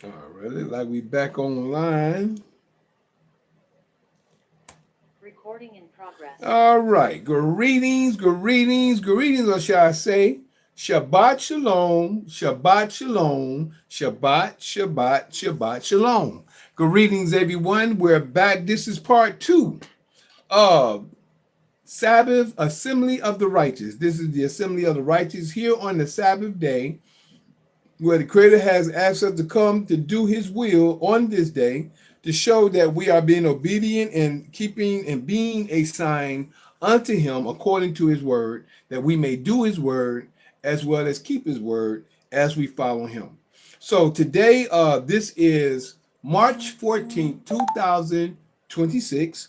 All right, look like we back online. Recording in progress. All right, greetings, greetings, greetings, or shall I say, Shabbat Shalom, Shabbat Shalom, Shabbat, Shabbat, Shabbat Shalom. Greetings, everyone. We're back. This is part two of Sabbath Assembly of the Righteous. This is the Assembly of the Righteous here on the Sabbath day, where the Creator has asked us to come to do His will on this day to show that we are being obedient and keeping and being a sign unto Him according to His word, that we may do His word as well as keep His word as we follow Him. So today, this is March 14th, 2026,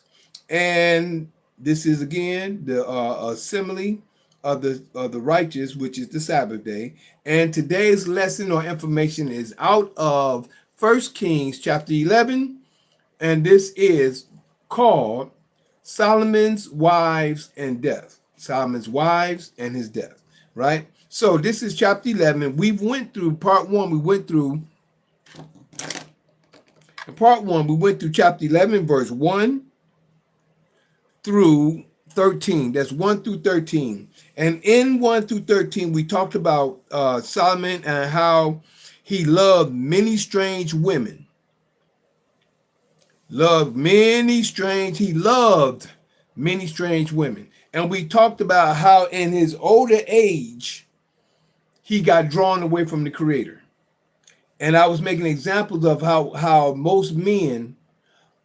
and this is again the assembly of the righteous, which is the Sabbath day. And today's lesson or information is out of First Kings chapter 11, and this is called Solomon's Wives and Death. Solomon's wives and his death, right? So this is chapter 11. We went through part one. We went through chapter 11, verse 1 through 13. That's 1 through 13. And in 1 through 13, we talked about Solomon and how he loved many strange women. He loved many strange women. And we talked about how in his older age, he got drawn away from the Creator. And I was making examples of how most men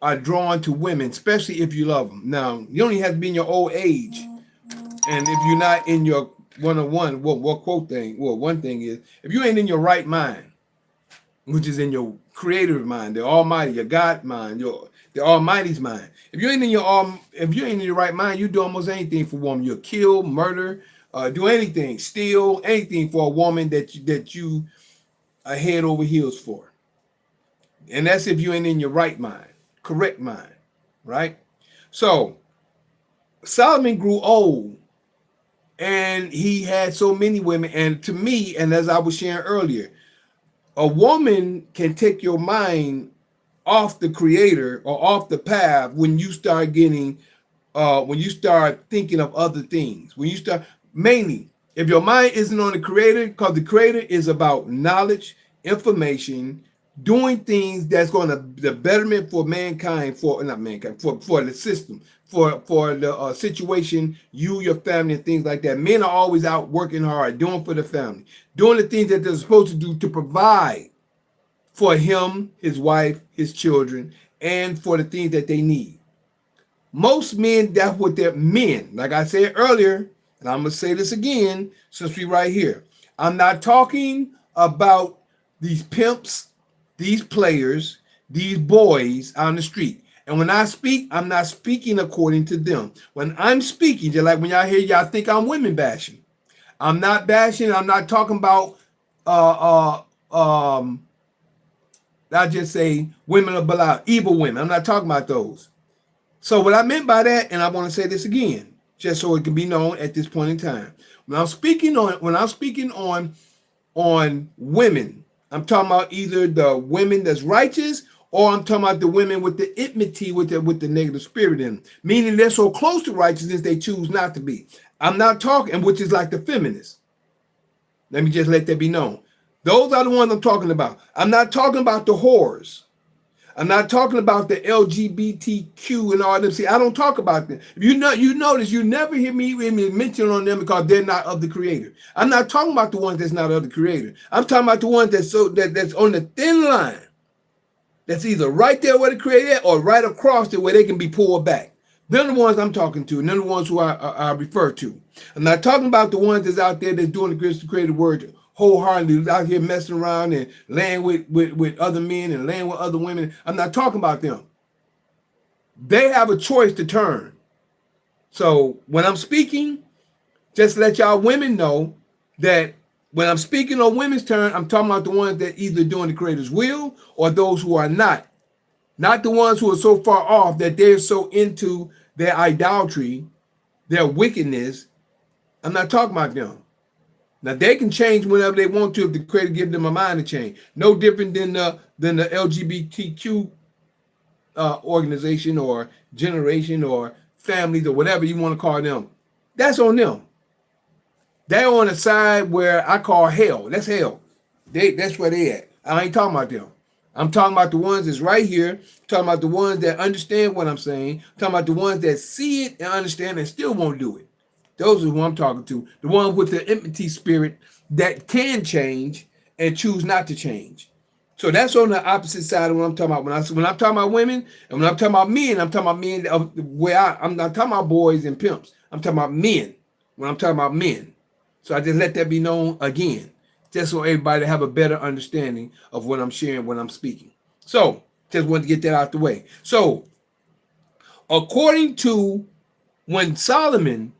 are drawn to women, especially if you love them. Now, you don't even have to be in your old age. And if you're not in your one-on-one, one thing is, if you ain't in your right mind, which is in your creative mind, the Almighty, your God mind, the Almighty's mind. If you ain't in your right mind, you do almost anything for a woman. You'll kill, murder, do anything, steal, anything for a woman that you are head over heels for. And that's if you ain't in your right mind, correct mind, right? So Solomon grew old and he had so many women. And to me, and as I was sharing earlier, a woman can take your mind off the Creator or off the path when you start thinking of other things. When you start, mainly, if your mind isn't on the Creator, because the Creator is about knowledge, information, doing things that's going to the betterment for mankind, for the system, for the situation, you, your family, and things like that. Men are always out working hard, doing for the family, doing the things that they're supposed to do to provide for him, his wife, his children, and for the things that they need. Most men, that's what they're men. Like I said earlier, and I'm going to say this again since we right here. I'm not talking about these pimps, these players, these boys on the street. And when I speak, I'm not speaking according to them. When I'm speaking, just like when y'all hear y'all think I'm women bashing. I'm not bashing. I'm not talking about I just say women of Belial, evil women. I'm not talking about those. So what I meant by that, and I want to say this again, just so it can be known at this point in time. When I'm speaking on women, I'm talking about either the women that's righteous, or I'm talking about the women with the enmity with the negative spirit in them. Meaning they're so close to righteousness they choose not to be. I'm not talking, which is like the feminists. Let me just let that be known. Those are the ones I'm talking about. I'm not talking about the whores. I'm not talking about the LGBTQ and all them. See, I don't talk about them. If you notice, you never hear me mention on them because they're not of the Creator. I'm not talking about the ones that's not of the Creator. I'm talking about the ones that's on the thin line. That's either right there where the Creator or right across it where they can be pulled back. They're the ones I'm talking to, and they're the ones who I refer to. I'm not talking about the ones that's out there that's doing the creative word wholeheartedly, out here messing around and laying with other men and laying with other women. I'm not talking about them. They have a choice to turn. So when I'm speaking, just let y'all women know that when I'm speaking on women's turn, I'm talking about the ones that either doing the Creator's will or those who are not. Not the ones who are so far off that they're so into their idolatry, their wickedness. I'm not talking about them. Now they can change whenever they want to if the Creator gives them a mind to change. No different than the LGBTQ organization or generation or families or whatever you want to call them. That's on them. They're on the side where I call hell. That's hell. That's where they at. I ain't talking about them. I'm talking about the ones that's right here. I'm talking about the ones that understand what I'm saying. I'm talking about the ones that see it and understand and still won't do it. Those are who I'm talking to. The ones with the enmity spirit that can change and choose not to change. So that's on the opposite side of what I'm talking about. When I'm talking about women and when I'm talking about men, I'm talking about men of where I'm not talking about boys and pimps. I'm talking about men. When I'm talking about men. So I just let that be known again, just so everybody have a better understanding of what I'm sharing when I'm speaking. So just wanted to get that out the way. So according to when Solomon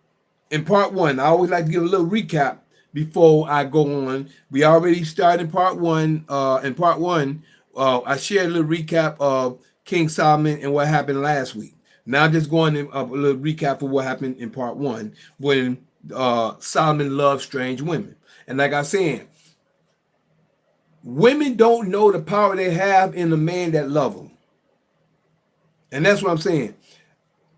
in part one, I always like to give a little recap before I go on. We already started in part one. I shared a little recap of King Solomon and what happened last week. Now just going in a little recap of what happened in part one when Solomon loved strange women. And like I said, women don't know the power they have in the man that love them. And that's what I'm saying.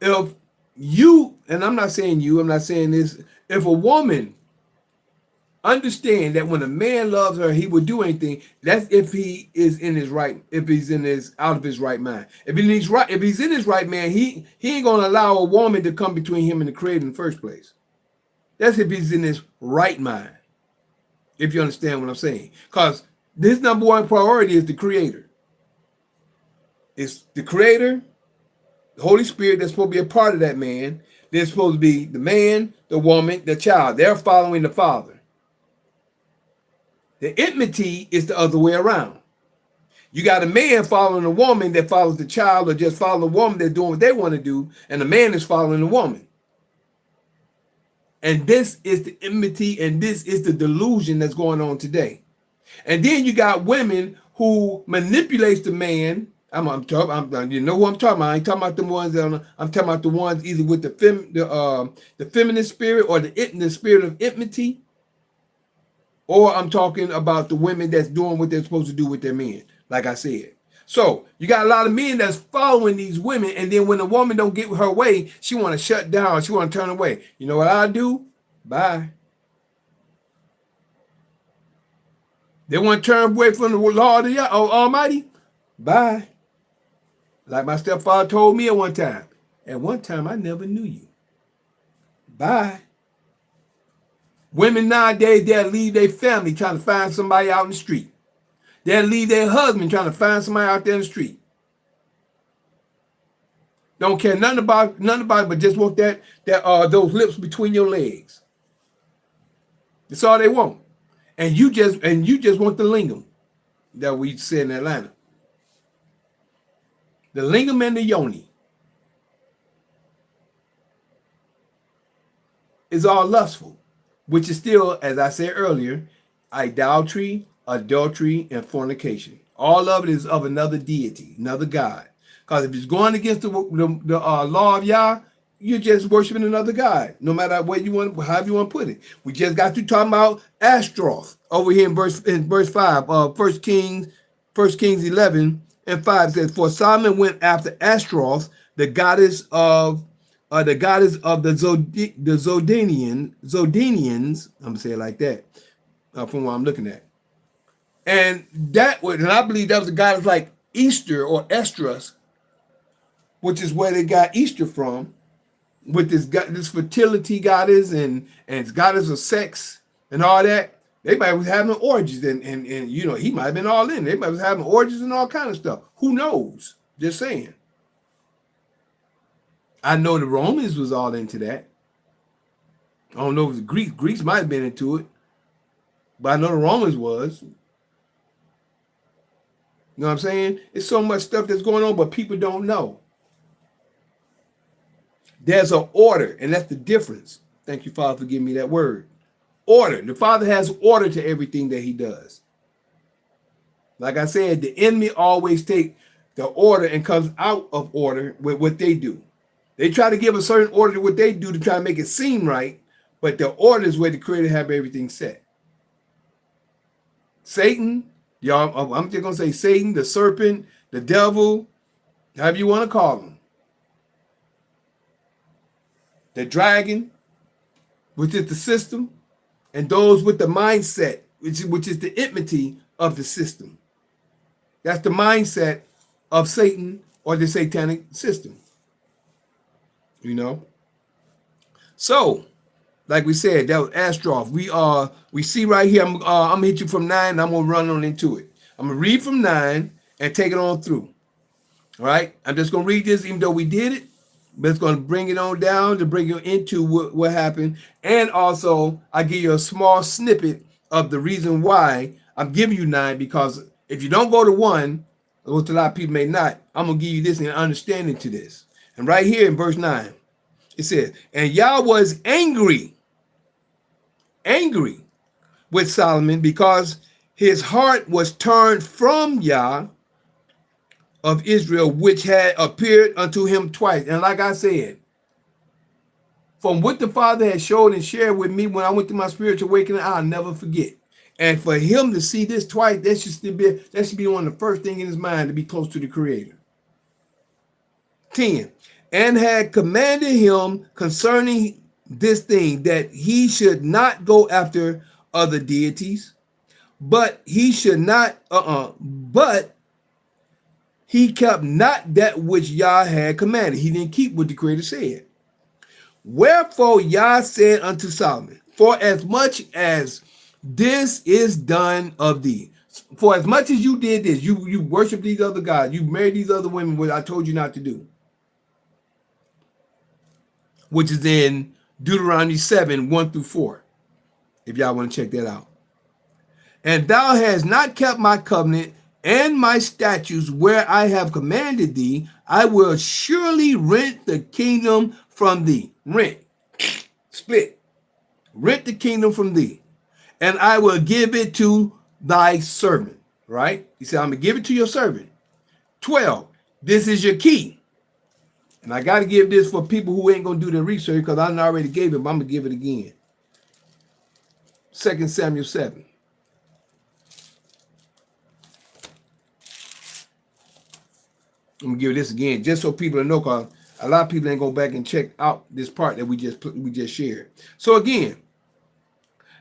If you, and I'm not saying you, I'm not saying this, if a woman understand that when a man loves her, he would do anything, that's if he is in his right, if he's in his out of his right mind. If he's in his right man, he ain't gonna allow a woman to come between him and the Creator in the first place. That's if he's in his right mind. If you understand what I'm saying. Because his number one priority is the Creator. It's the Creator, the Holy Spirit that's supposed to be a part of that man. They're supposed to be the man, the woman, the child. They're following the Father. The enmity is the other way around. You got a man following a woman that follows the child, or just following a woman that's doing what they want to do, and the man is following the woman. And this is the enmity, and this is the delusion that's going on today. And then you got women who manipulates the man. You know who I'm talking about. I ain't talking about the ones I'm talking about the ones either with the feminine spirit or the spirit of enmity, or I'm talking about the women that's doing what they're supposed to do with their men, like I said. So you got a lot of men that's following these women, and then when a woman don't get her way, she want to shut down, she want to turn away. You know what I do? Bye. They want to turn away from the Lord of Almighty? Bye. Like my stepfather told me at one time, I never knew you. Bye. Women nowadays, they'll leave their family trying to find somebody out in the street. They'll leave their husband trying to find somebody out there in the street. Don't care nothing about it, but just want those lips between your legs. That's all they want. And you just want the lingam that we said in Atlanta. The lingam and the yoni is all lustful, which is still, as I said earlier, idolatry, adultery, and fornication. All of it is of another deity, another god. Because if it's going against the law of Yah, you're just worshiping another god, no matter however you want to put it. We just got to talk about Ashtaroth over here in verse 5 of 1 Kings 11 and 5 says, for Solomon went after Ashtaroth, the goddess of the Zodenians. I'm gonna say it like that, from what I'm looking at. And I believe that was a goddess like Easter or Estrus, which is where they got Easter from, with this fertility goddess and goddess of sex and all that. They might be having orgies and you know, he might have been all in. They might be having orgies and all kind of stuff. Who knows? Just saying. I know the Romans was all into that. I don't know if the Greeks. Greeks might have been into it. But I know the Romans was. You know what I'm saying? It's so much stuff that's going on, but people don't know. There's an order, and that's the difference. Thank you, Father, for giving me that word. Order. The Father has order to everything that he does. Like I said, the enemy always take the order and comes out of order with what they do. They try to give a certain order to what they do to try to make it seem right, but the order is where the Creator have everything set. Satan, y'all, I'm just going to say Satan, the serpent, the devil, however you want to call him. The dragon, which is the system, and those with the mindset, which is the enmity of the system. That's the mindset of Satan or the satanic system. You know? So, like we said, that was Astroth. We see right here, I'm gonna hit you from 9, and I'm gonna run on into it. I'm gonna read from 9 and take it on through. All right? I'm just gonna read this, even though we did it, but it's gonna bring it on down to bring you into what happened. And also, I give you a small snippet of the reason why I'm giving you 9, because if you don't go to 1, which a lot of people may not, I'm gonna give you this and understanding to this. And right here in verse 9, it says, and Yah was angry with Solomon because his heart was turned from Yah of Israel, which had appeared unto him twice. And like I said, from what the Father had showed and shared with me when I went through my spiritual awakening, I'll never forget. And for him to see this twice, that should be one of the first things in his mind, to be close to the Creator. 10. And had commanded him concerning this thing, that he should not go after other deities, but he should not, but he kept not that which Yah had commanded. He didn't keep what the Creator said. Wherefore Yah said unto Solomon, for as much as this is done of thee, for as much as you did this, you worship these other gods, you married these other women, which I told you not to do, which is in Deuteronomy 7, 1 through 4, if y'all want to check that out. And thou hast not kept my covenant and my statutes where I have commanded thee, I will surely rent the kingdom from thee. Rent, split, rent the kingdom from thee, and I will give it to thy servant. Right? He said, I'm going to give it to your servant. 12, this is your key. And I got to give this for people who ain't going to do the research, because I already gave it, but I'm going to give it again. 2 Samuel 7. I'm going to give this again, just so people know, because a lot of people ain't go back and check out this part that we just shared. So again,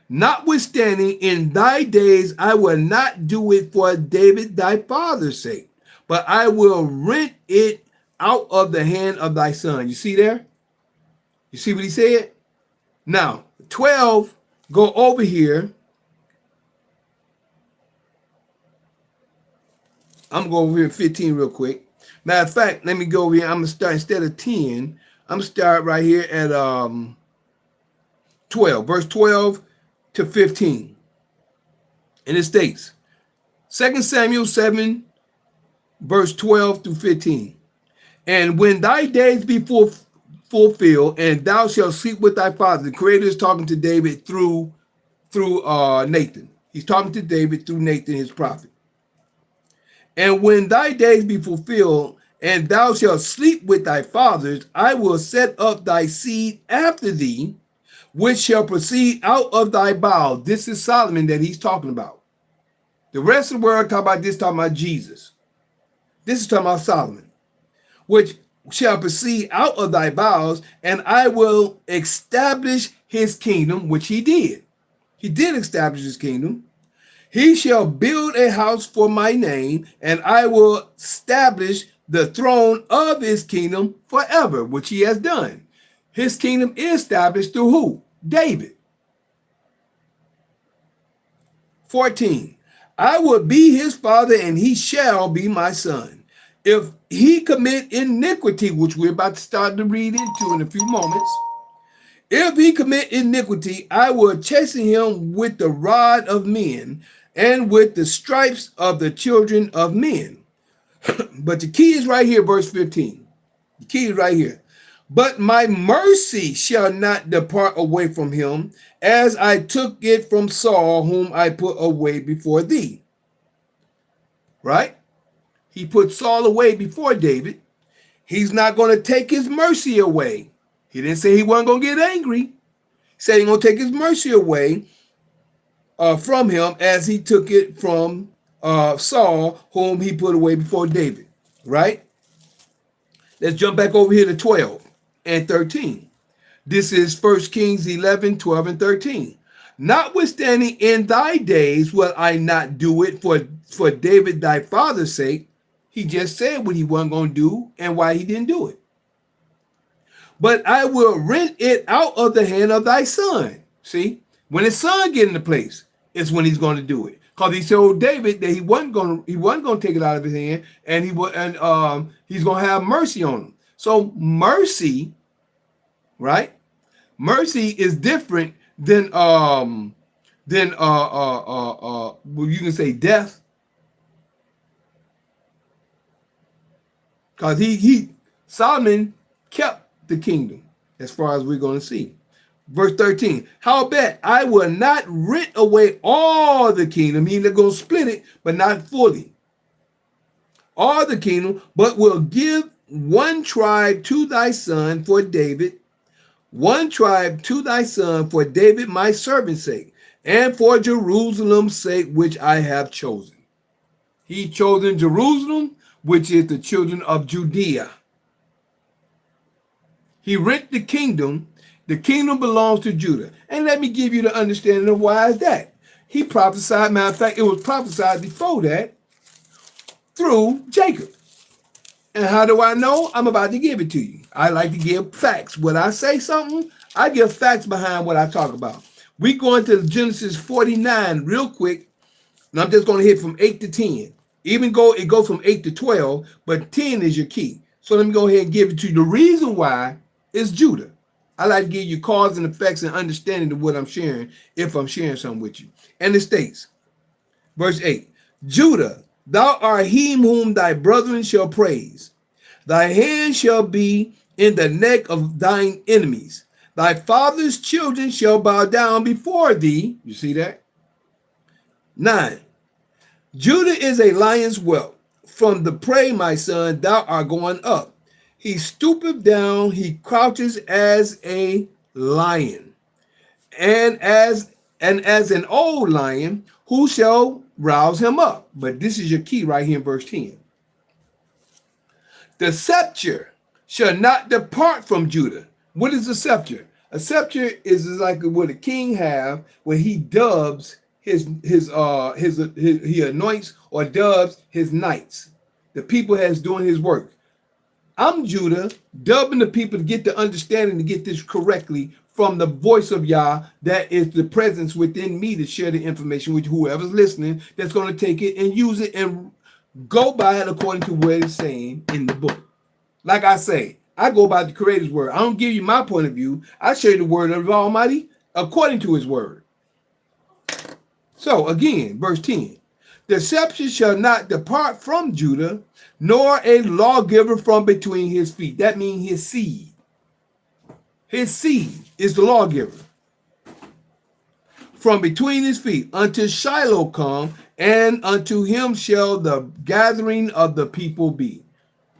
notwithstanding, in thy days I will not do it for David thy father's sake, but I will rent it out of the hand of thy son. You see there? You see what he said? Now, 12, go over here. I'm going to go over here 15 real quick. Matter of fact, let me go over here. I'm going to start, instead of 10, I'm going to start right here at 12, verse 12 to 15. And it states, 2 Samuel 7, verse 12 through 15. And when thy days be fulfilled, and thou shalt sleep with thy father. The Creator is talking to David through Nathan. He's talking to David through Nathan, his prophet. And when thy days be fulfilled, and thou shalt sleep with thy fathers, I will set up thy seed after thee, which shall proceed out of thy bowels. This is Solomon that he's talking about. The rest of the word talking about this, talking about Jesus. This is talking about Solomon, which shall proceed out of thy bowels, and I will establish his kingdom, which he did. He did establish his kingdom. He shall build a house for my name, and I will establish the throne of his kingdom forever, which he has done. His kingdom is established through who? David. 14. I will be his father, and he shall be my son. If he commit iniquity, which we're about to start to read into in a few moments, if he commit iniquity, I will chasten him with the rod of men and with the stripes of the children of men. But the key is right here, verse 15. The key is right here. But my mercy shall not depart away from him, as I took it from Saul, whom I put away before thee. Right? He put Saul away before David. He's not going to take his mercy away. He didn't say he wasn't going to get angry. He said he's going to take his mercy away from him as he took it from Saul, whom he put away before David. Right? Let's jump back over here to 12 and 13. This is 1 Kings 11, 12, and 13. Notwithstanding, in thy days will I not do it for David thy father's sake. He just said what he wasn't going to do and why he didn't do it. But I will rent it out of the hand of thy son. See, when his son get into place, it's when he's going to do it. Because he told David that he wasn't going to take it out of his hand, and he's going to have mercy on him. So mercy, right? Mercy is different than well, you can say death. Because Solomon kept the kingdom, as far as we're going to see. Verse 13, howbeit I will not rent away all the kingdom. He's going to split it, but not fully. All the kingdom, but will give one tribe to thy son for David, one tribe to thy son for David my servant's sake, and for Jerusalem's sake, which I have chosen. He chosen Jerusalem, which is the children of Judea. He rent the kingdom. The kingdom belongs to Judah. And let me give you the understanding of why is that. He prophesied, matter of fact, it was prophesied before that through Jacob. And how do I know? I'm about to give it to you. I like to give facts. When I say something, I give facts behind what I talk about. We go into Genesis 49 real quick, and I'm just going to hit from 8 to 10. It goes from 8 to 12, but 10 is your key. So let me go ahead and give it to you. The reason why is Judah. I like to give you cause and effects and understanding of what I'm sharing, if I'm sharing something with you. And it states, verse 8, Judah, thou art him whom thy brethren shall praise. Thy hand shall be in the neck of thine enemies. Thy father's children shall bow down before thee. You see that? 9. Judah is a lion's whelp. From the prey, my son, thou art going up. He stoopeth down, he crouches as a lion. And as an old lion, who shall rouse him up? But this is your key right here in verse 10. The scepter shall not depart from Judah. What is a scepter? A scepter is like what a king have when he dubs he anoints or dubs his knights. The people has doing his work. I'm Judah, dubbing the people to get the understanding to get this correctly from the voice of Yah, that is the presence within me to share the information with whoever's listening that's going to take it and use it and go by it according to what it's saying in the book. Like I say, I go by the Creator's word. I don't give you my point of view. I share the word of the Almighty according to his word. So again, verse 10. The scepter shall not depart from Judah, nor a lawgiver from between his feet. That means his seed. His seed is the lawgiver. From between his feet, until Shiloh come, and unto him shall the gathering of the people be.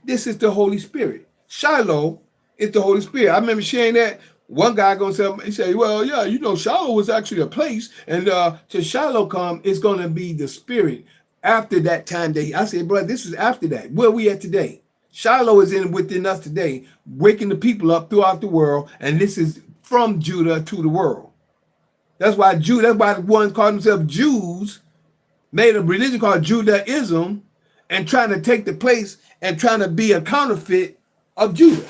This is the Holy Spirit. Shiloh is the Holy Spirit. I remember sharing that. One guy gonna say, he said, well, yeah, Shiloh was actually a place, and to Shiloh come, it's gonna be the Spirit after that time. I said, bro, this is after that. Where we at today? Shiloh is within us today, waking the people up throughout the world, and this is from Judah to the world. That's why the ones called themselves Jews made a religion called Judaism and trying to take the place and trying to be a counterfeit of Judah.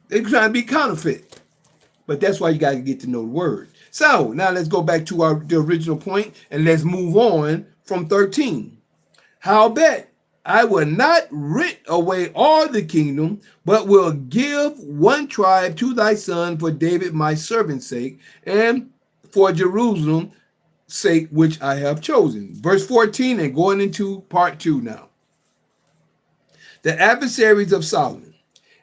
They're trying to be counterfeit. But that's why you got to get to know the word. So now let's go back to the original point and let's move on from 13. Howbeit I will not rent away all the kingdom, but will give one tribe to thy son for David my servant's sake, and for Jerusalem's sake, which I have chosen. Verse 14, and going into part 2 now. The adversaries of Solomon.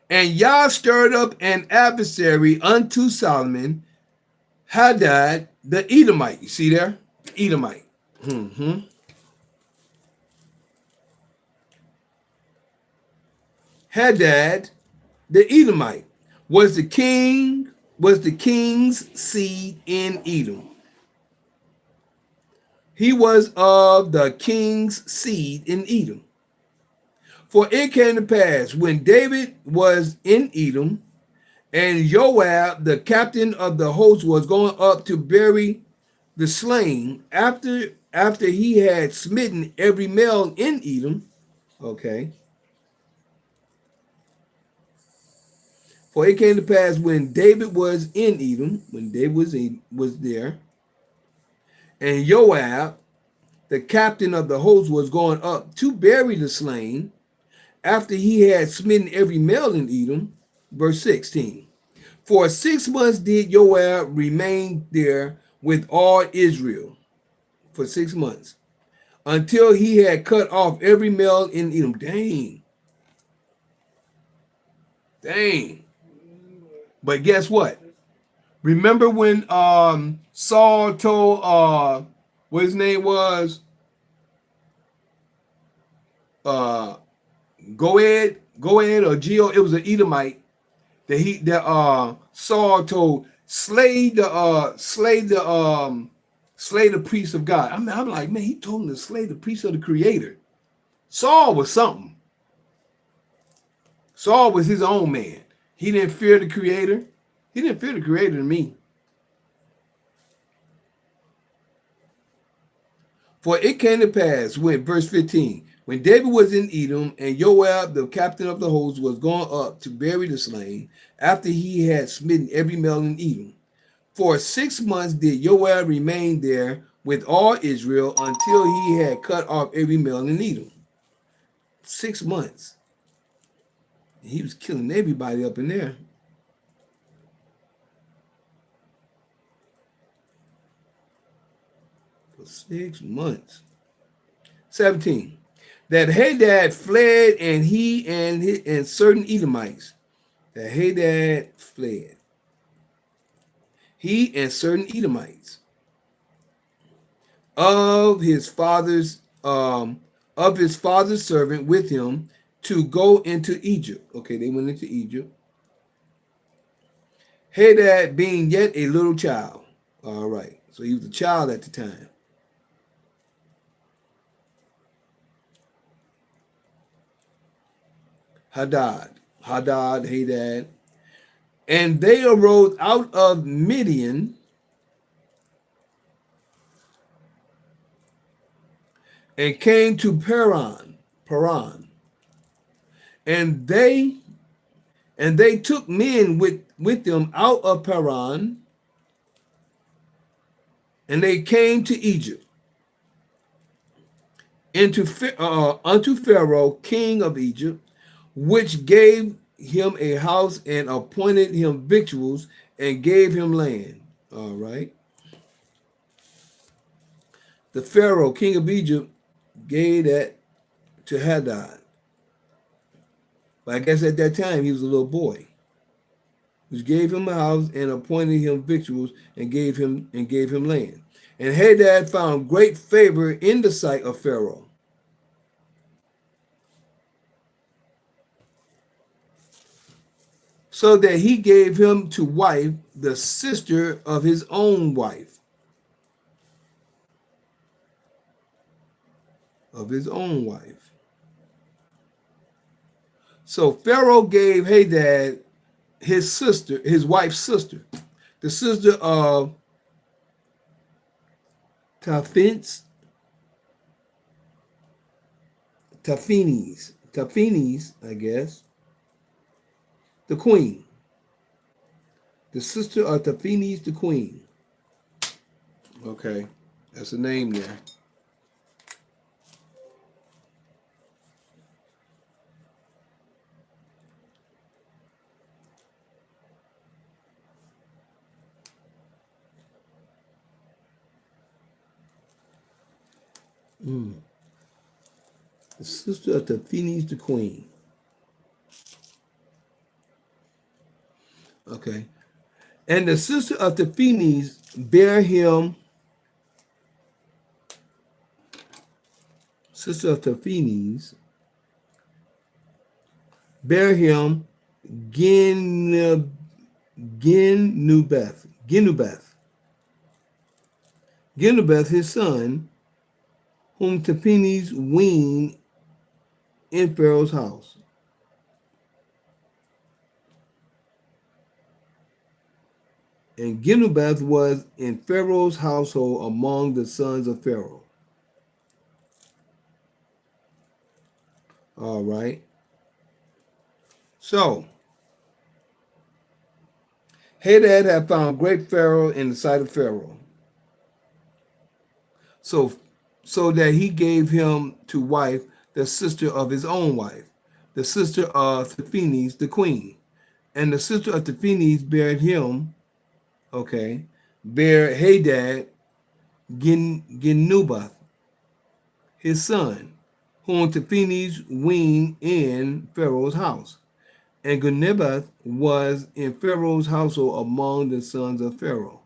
And Yah stirred up an adversary unto Solomon, Hadad the Edomite. You see there? Edomite. Hadad the Edomite was the king's seed in Edom. He was of the king's seed in Edom. For it came to pass when David was in Edom, and Joab, the captain of the host, was going up to bury the slain after he had smitten every male in Edom. Okay. For it came to pass when David was in Edom, when David was there, and Joab, the captain of the host, was going up to bury the slain after he had smitten every male in Edom. Verse 16. For 6 months did Joab remain there with all Israel. For 6 months. Until he had cut off every male in Edom. Dang. Dang. But guess what? Remember when Saul told what his name was? Goed or Geo, it was an Edomite that Saul told slay the priest of God. I'm like, man, he told him to slay the priest of the Creator. Saul was something. Saul was his own man. He didn't fear the Creator. He didn't fear the Creator to me. For it came to pass when, verse 15, when David was in Edom, and Joab, the captain of the host, was going up to bury the slain, after he had smitten every male in Edom. For 6 months did Joab remain there with all Israel until he had cut off every male in Edom. 6 months. He was killing everybody up in there. For 6 months. 17. That Hadad fled, and he and certain Edomites. That Hadad fled. He and certain Edomites of his father's servant with him to go into Egypt. Okay, they went into Egypt. Hadad being yet a little child. All right, so he was a child at the time. Hadad. And they arose out of Midian and came to Paran. And they took men with them out of Paran, and they came to Egypt, unto Pharaoh, king of Egypt, which gave him a house and appointed him victuals and gave him land. All right. The Pharaoh, king of Egypt, gave that to Hadad. But I guess at that time he was a little boy, which gave him a house and appointed him victuals and gave him land. And Hadad found great favor in the sight of Pharaoh. So that he gave him to wife the sister of his own wife. So Pharaoh gave Hadad his wife's sister, the sister of Taphenes, I guess. The queen. The sister of Taphenes, the queen. Okay, that's the name there. The sister of Taphenes, the queen. Okay. And the sister of Taphenes bare him. Sister of Taphenes bare him Genubeth. Genubeth, his son, whom Taphanes weaned in Pharaoh's house. And Genubath was in Pharaoh's household among the sons of Pharaoh. All right. So, Hadad had found great Pharaoh in the sight of Pharaoh. So that he gave him to wife the sister of his own wife, the sister of Taphanes, the queen. And the sister of Taphanes bare him, bare Hadad Genubath, his son, whom Taphanes weaned in Pharaoh's house. And Genubath was in Pharaoh's household among the sons of Pharaoh.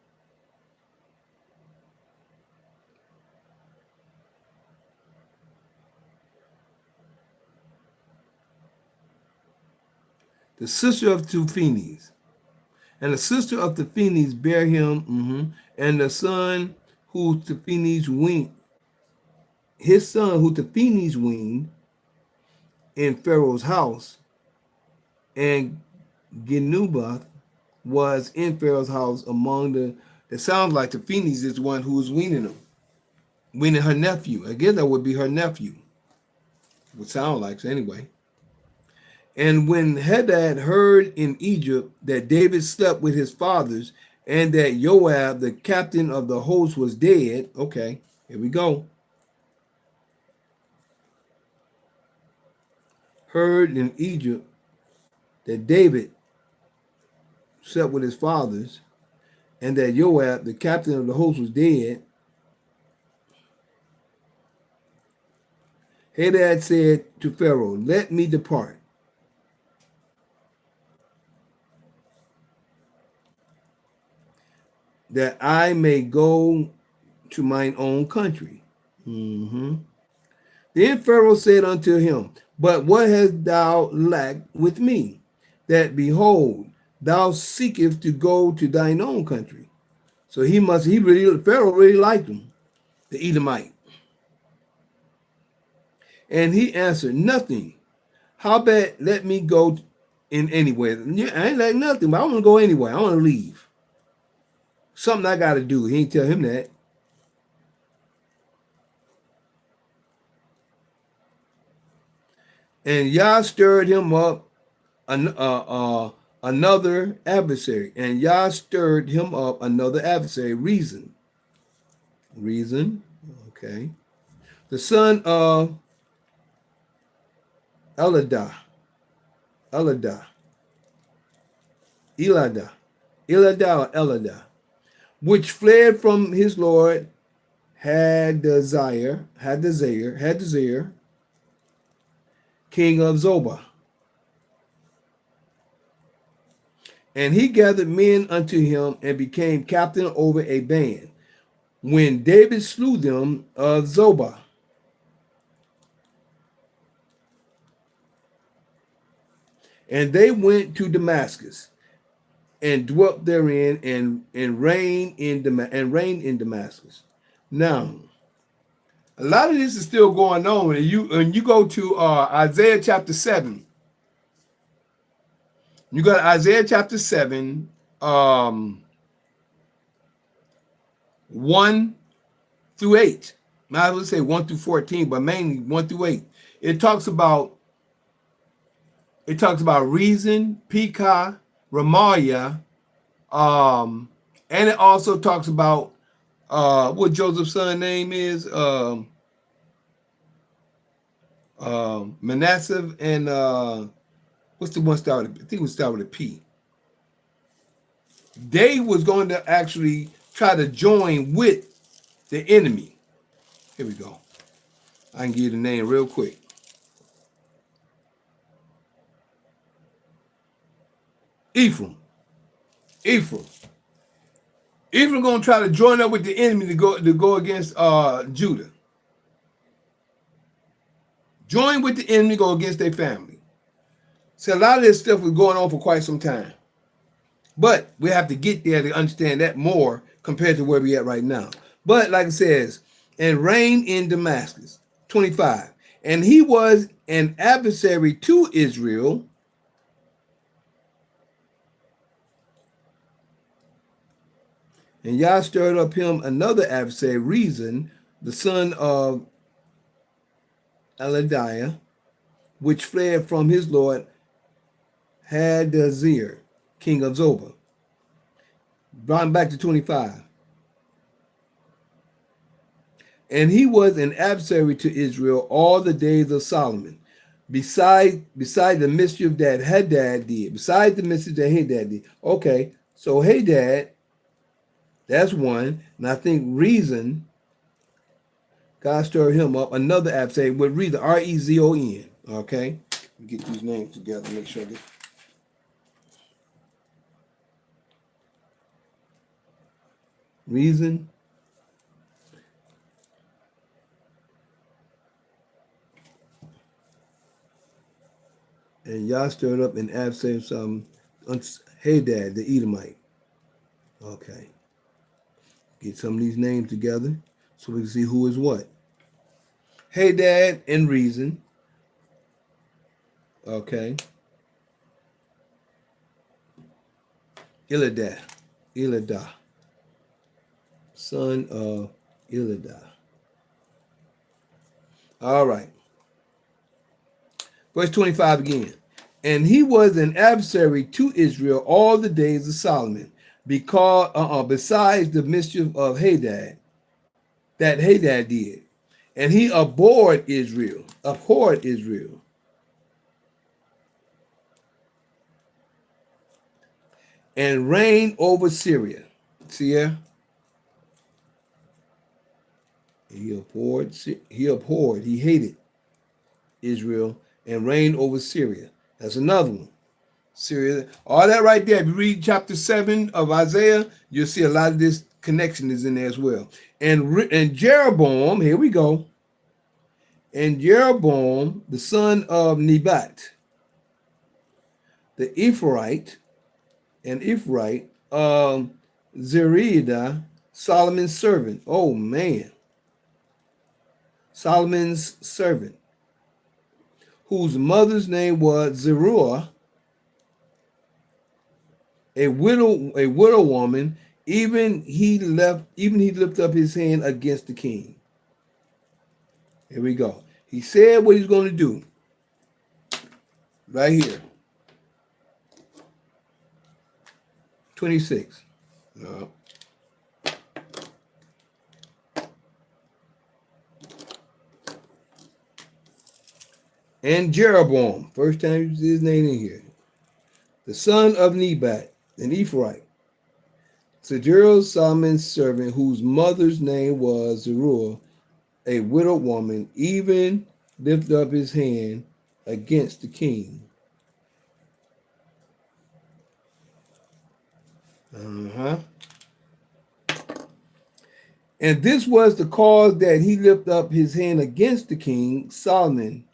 The sister of Taphanes. And the sister of Taphanes bare him, and the son who Taphanes weaned, his son who Taphanes weaned in Pharaoh's house, and Genubath was in Pharaoh's house among the. It sounds like Taphanes is one who was weaning him, weaning her nephew. Again, that would be her nephew. Would sound like so anyway. And when Hadad heard in Egypt that David slept with his fathers, and that Joab, the captain of the host, was dead. Okay, here we go. Heard in Egypt that David slept with his fathers, and that Joab, the captain of the host, was dead. Hadad said to Pharaoh, "Let me depart, that I may go to mine own country." Then Pharaoh said unto him, "But what hast thou lacked with me? That behold, thou seekest to go to thine own country." So Pharaoh really liked him, the Edomite. And he answered, "Nothing. How about let me go in anywhere? I ain't like nothing, but I want to go anywhere. I want to leave. Something I got to do." He ain't tell him that. And Yah stirred him up another adversary. And Yah stirred him up another adversary, Reason. Okay. The son of Eladah, which fled from his lord Hadazer, king of Zobah. And he gathered men unto him and became captain over a band, when David slew them of Zobah. And they went to Damascus and dwelt therein and reigned in Damascus. Now, a lot of this is still going on. And you go to Isaiah chapter 7. You got Isaiah chapter 7, 1 through 8. I would say 1 through 14, but mainly 1 through 8. It talks about Reason, Pekah, Remaliah, and it also talks about what Joseph's son name is, Manasseh, and what's the one started? I think it was started with a P. They was going to actually try to join with the enemy. Here we go. I can give you the name real quick. Ephraim going to try to join up with the enemy to go against Judah. Join with the enemy, go against their family. So a lot of this stuff was going on for quite some time. But we have to get there to understand that more compared to where we at right now. But like it says, and reigned in Damascus. 25. And he was an adversary to Israel, and Yah stirred up him another adversary, Rezon, the son of Eladiah, which fled from his lord Hadazer, king of Zobah. Brought him back to 25. And he was an adversary to Israel all the days of Solomon, beside the mischief that Hadad did. Besides the mischief that Hadad did. Okay, so Hadad, that's one. And I think Rezon, God stirred him up. Another adversary with Rezon, R-E-Z-O-N. Okay, get these names together, make sure that. Rezon. And Yah stirred up an adversary Hadad, the Edomite. Okay. Get some of these names together so we can see who is what. Hadad and Rezon. Okay. Eladah. Son of Eladah. All right. Verse 25 again. And he was an adversary to Israel all the days of Solomon, because besides the mischief of Hadad, that Hadad did. And he abhorred Israel, and reigned over Syria. See here? He hated Israel and reigned over Syria. That's another one. Syria, all that right there. If you read chapter 7 of Isaiah, you'll see a lot of this connection is in there as well. And Jeroboam, here we go. And Jeroboam, the son of Nebat, the Ephraite, Zeredah, Solomon's servant. Oh man. Solomon's servant, whose mother's name was Zeruiah, a widow woman, even he lifted up his hand against the king. Here we go. He said what he's going to do. Right here. 26. And Jeroboam, first time you see his name in here, the son of Nebat, an Ephraite, Zeruiah, Solomon's servant, whose mother's name was Zeruiah, a widow woman, even lifted up his hand against the king. And this was the cause that he lifted up his hand against the king. Solomon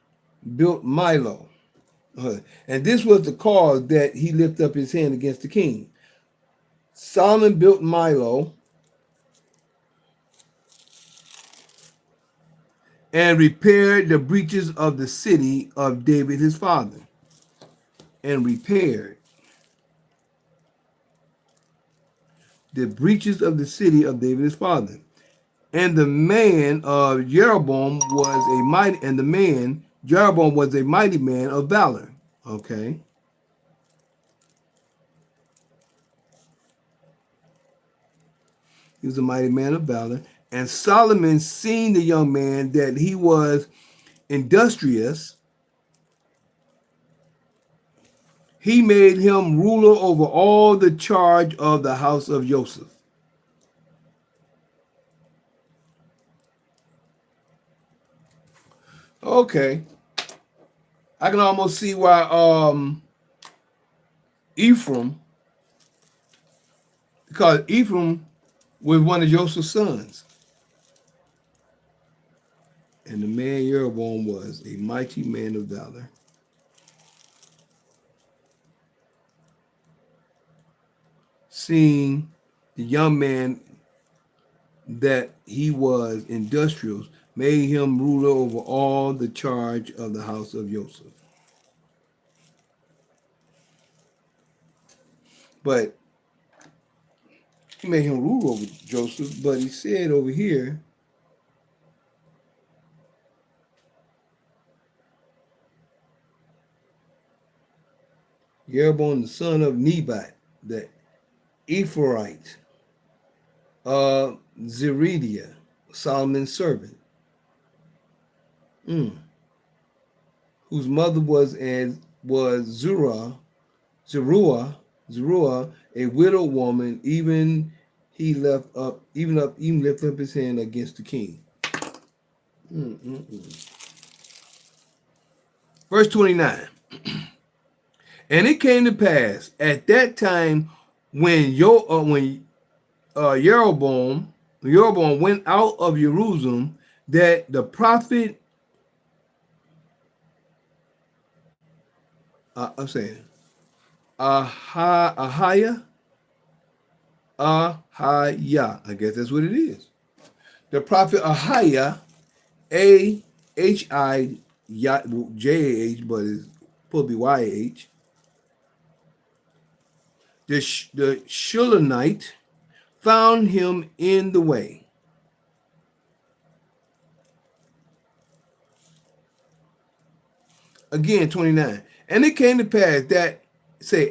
built Milo. And this was the cause that he lifted up his hand against the king. Solomon built Milo and repaired the breaches of the city of David his father. And repaired the breaches of the city of David his father. And the man of Jeroboam was a mighty, Jeroboam was a mighty man of valor. Okay. He was a mighty man of valor. And Solomon, seeing the young man that he was industrious, he made him ruler over all the charge of the house of Joseph. Okay. I can almost see why Ephraim, because Ephraim was one of Joseph's sons. And the man Jeroboam was a mighty man of valor. Seeing the young man that he was industrious, made him ruler over all the charge of the house of Joseph. But he made him rule over Joseph, but he said over here, Jeroboam the son of Nebat, the Ephraite of Zeredia, Solomon's servant, whose mother was Zeruah, a widow woman. Even lift up his hand against the king. Verse 29. And it came to pass at that time when Jeroboam went out of Jerusalem, that the prophet Ahiah, I guess that's what it is. The prophet Ahiah, Ahijah, but it's supposed to be YH. The Shulamite found him in the way. Again, 29. And it came to pass that,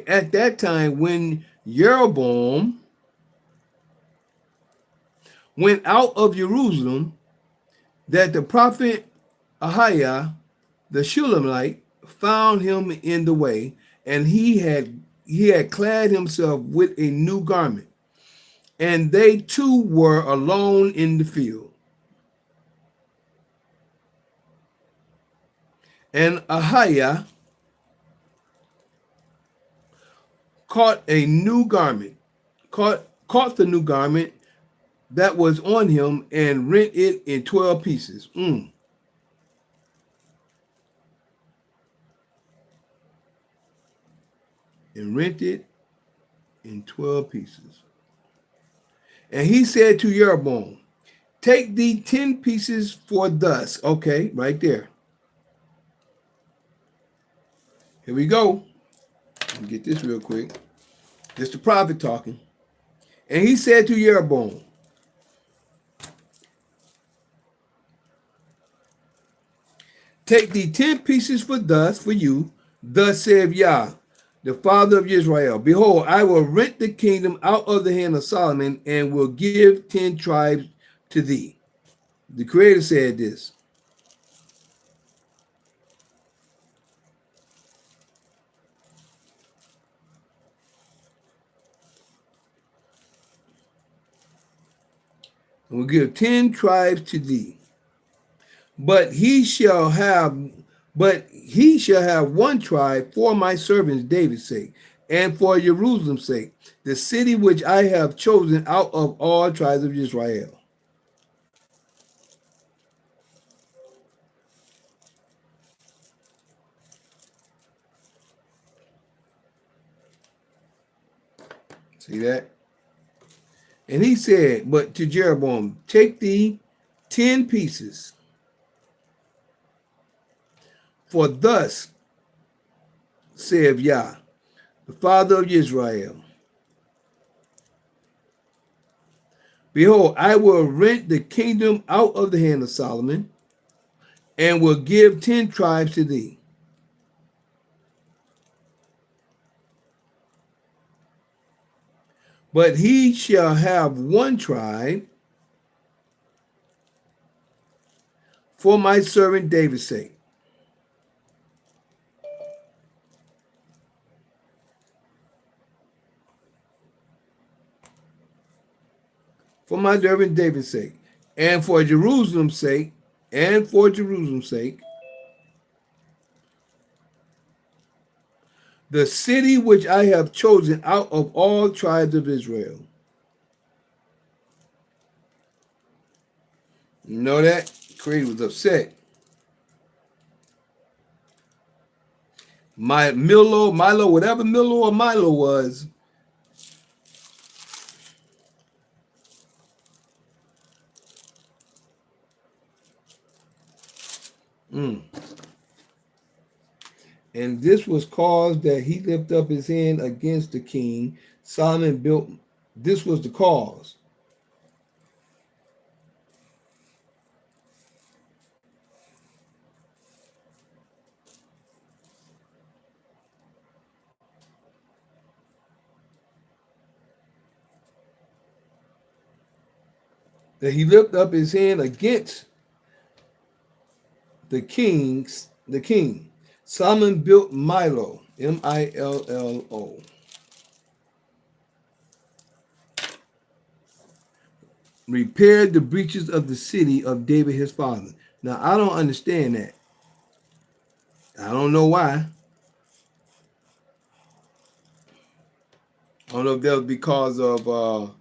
at that time when Jeroboam went out of Jerusalem, that the prophet Ahiah, the Shulamite, found him in the way, and he had clad himself with a new garment, and they two were alone in the field. And Ahiah caught the new garment that was on him, and rent it in 12 pieces. And rent it in 12 pieces. And he said to Jeroboam, take thee 10 pieces for thus. Okay, right there. Here we go. Let me get this real quick. This the prophet talking. And he said to Jeroboam, take thee 10 pieces for you. Thus saith Yah, the father of Israel, behold, I will rent the kingdom out of the hand of Solomon, and will give 10 tribes to thee. The Creator said this. And will give 10 tribes to thee. But he shall have one tribe for my servant David's sake, and for Jerusalem's sake, the city which I have chosen out of all tribes of Israel. See that? And he said, but to Jeroboam, take thee 10 pieces. For thus saith Yah, the father of Israel, behold, I will rent the kingdom out of the hand of Solomon, and will give 10 tribes to thee. But he shall have one tribe for my servant David's sake. For my servant David's sake, and for Jerusalem's sake, the city which I have chosen out of all tribes of Israel. You know that? Creator was upset. Milo, whatever Milo or Milo was, And this was caused that he lifted up his hand against the king. Solomon built, this was the cause. That he lifted up his hand against the king. Solomon built Milo, Millo, repaired the breaches of the city of David his father. Now I don't understand that. I don't know why. I don't know if that was because of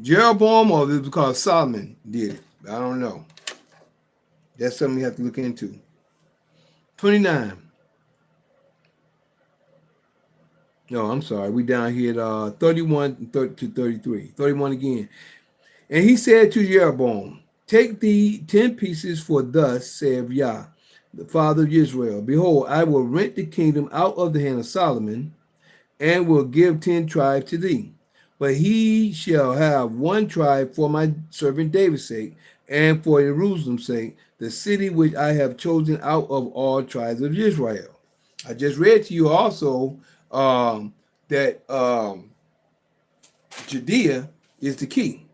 Jeroboam or if it was because Solomon did it. I don't know. That's something you have to look into. 29. No, I'm sorry. We down here at 31 to 33. 31 again. And he said to Jeroboam, take thee 10 pieces, for thus saith Yah, the father of Israel, behold, I will rent the kingdom out of the hand of Solomon, and will give 10 tribes to thee. But he shall have 1 tribe for my servant David's sake, and for Jerusalem's sake, the city which I have chosen out of all tribes of Israel. I just read to you also that Judea is the key.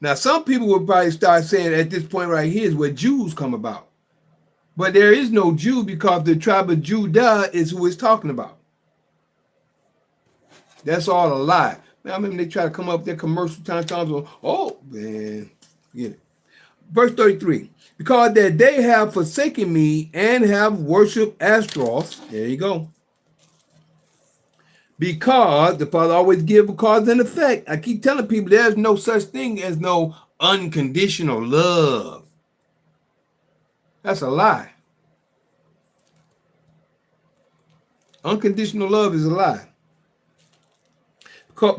Now, some people would probably start saying at this point right here is where Jews come about. But there is no Jew, because the tribe of Judah is who it's talking about. That's all a lie. Now, I mean, they try to come up with their commercial times. Oh, man, get it. Verse 33. Because that they have forsaken me and have worshipped Ashtaroth. There you go. Because the Father always gives a cause and effect. I keep telling people there's no such thing as no unconditional love. That's a lie. Unconditional love is a lie.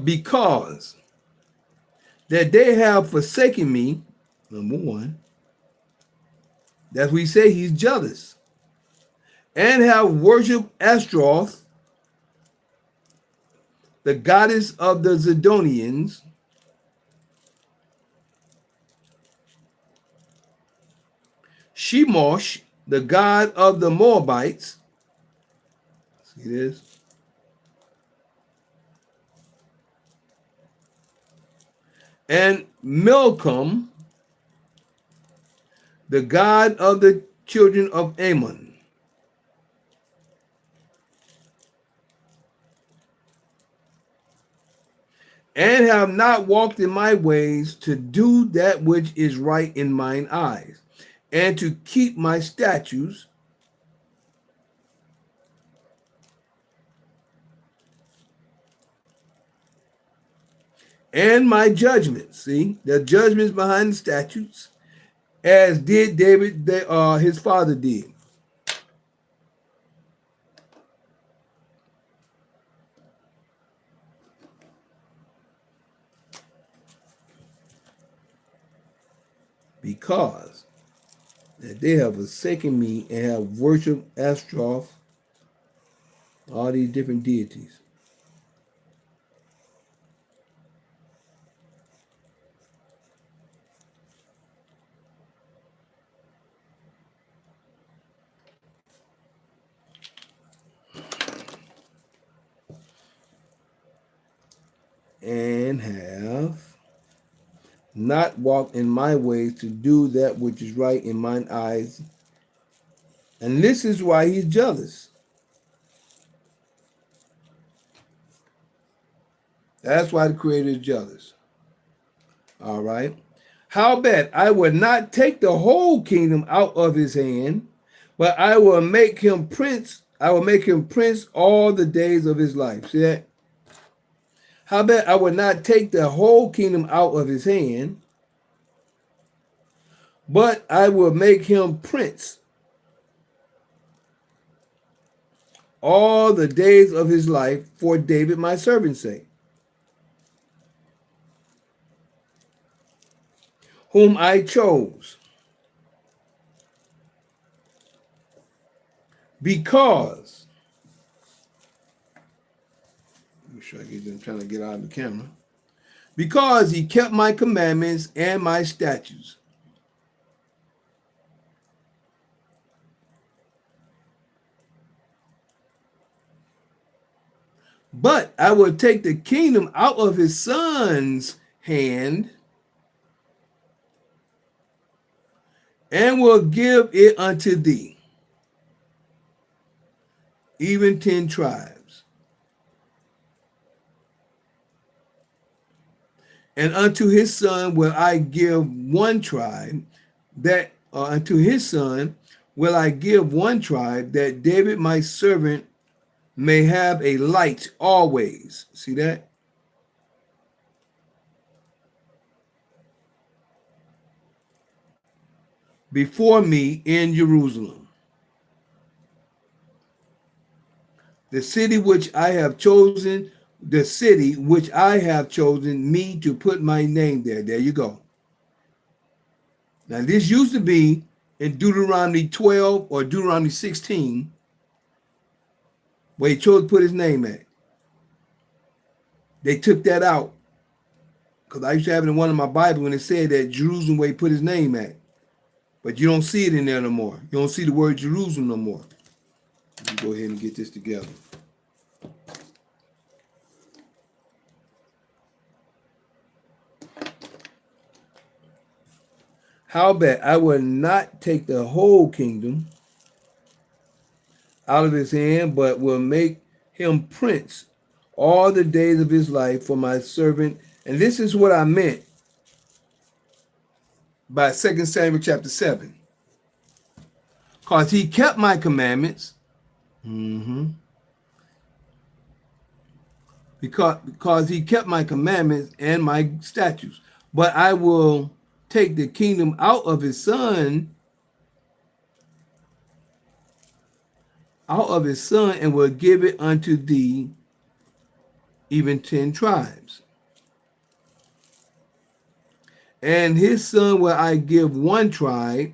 Because that they have forsaken me, number one, that's we say he's jealous, and have worshipped Ashtaroth, the goddess of the Zidonians, Shemosh, the god of the Moabites. See this? And Milcom, the god of the children of Ammon. And have not walked in my ways to do that which is right in mine eyes, and to keep my statutes, and my judgments. See, the judgments behind the statutes, as did David, his father did. Because that they have forsaken me and have worshipped Ashtaroth, all these different deities. And have not walked in my ways to do that which is right in mine eyes. And this is why he's jealous. That's why the Creator is jealous. All right. Howbeit, I will not take the whole kingdom out of his hand, but I will make him prince. I will make him prince all the days of his life. See that? Howbeit, I will not take the whole kingdom out of his hand, but I will make him prince all the days of his life for David my servant's sake, whom I chose, Because, make sure I get them trying to get out of the camera. Because he kept my commandments and my statutes. But I will take the kingdom out of his son's hand and will give it unto thee, even 10 tribes. And unto his son will I give one tribe, that unto his son will I give one tribe, that David my servant may have a light always. See that? Before me in Jerusalem, the city which I have chosen, the city which I have chosen me to put my name there. There you go. Now this used to be in Deuteronomy 12 or Deuteronomy 16, where he chose to put his name at. They took that out, because I used to have it in one of my Bibles when it said that Jerusalem where he put his name at. But you don't see it in there no more. You don't see the word Jerusalem no more. Let me go ahead and get this together. Howbeit, I will not take the whole kingdom out of his hand, but will make him prince all the days of his life for my servant. And this is what I meant by 2 Samuel chapter 7. Because he kept my commandments. Because he kept my commandments and my statutes. But I will take the kingdom out of his son, and will give it unto thee, even 10 tribes. And his son will I give one tribe,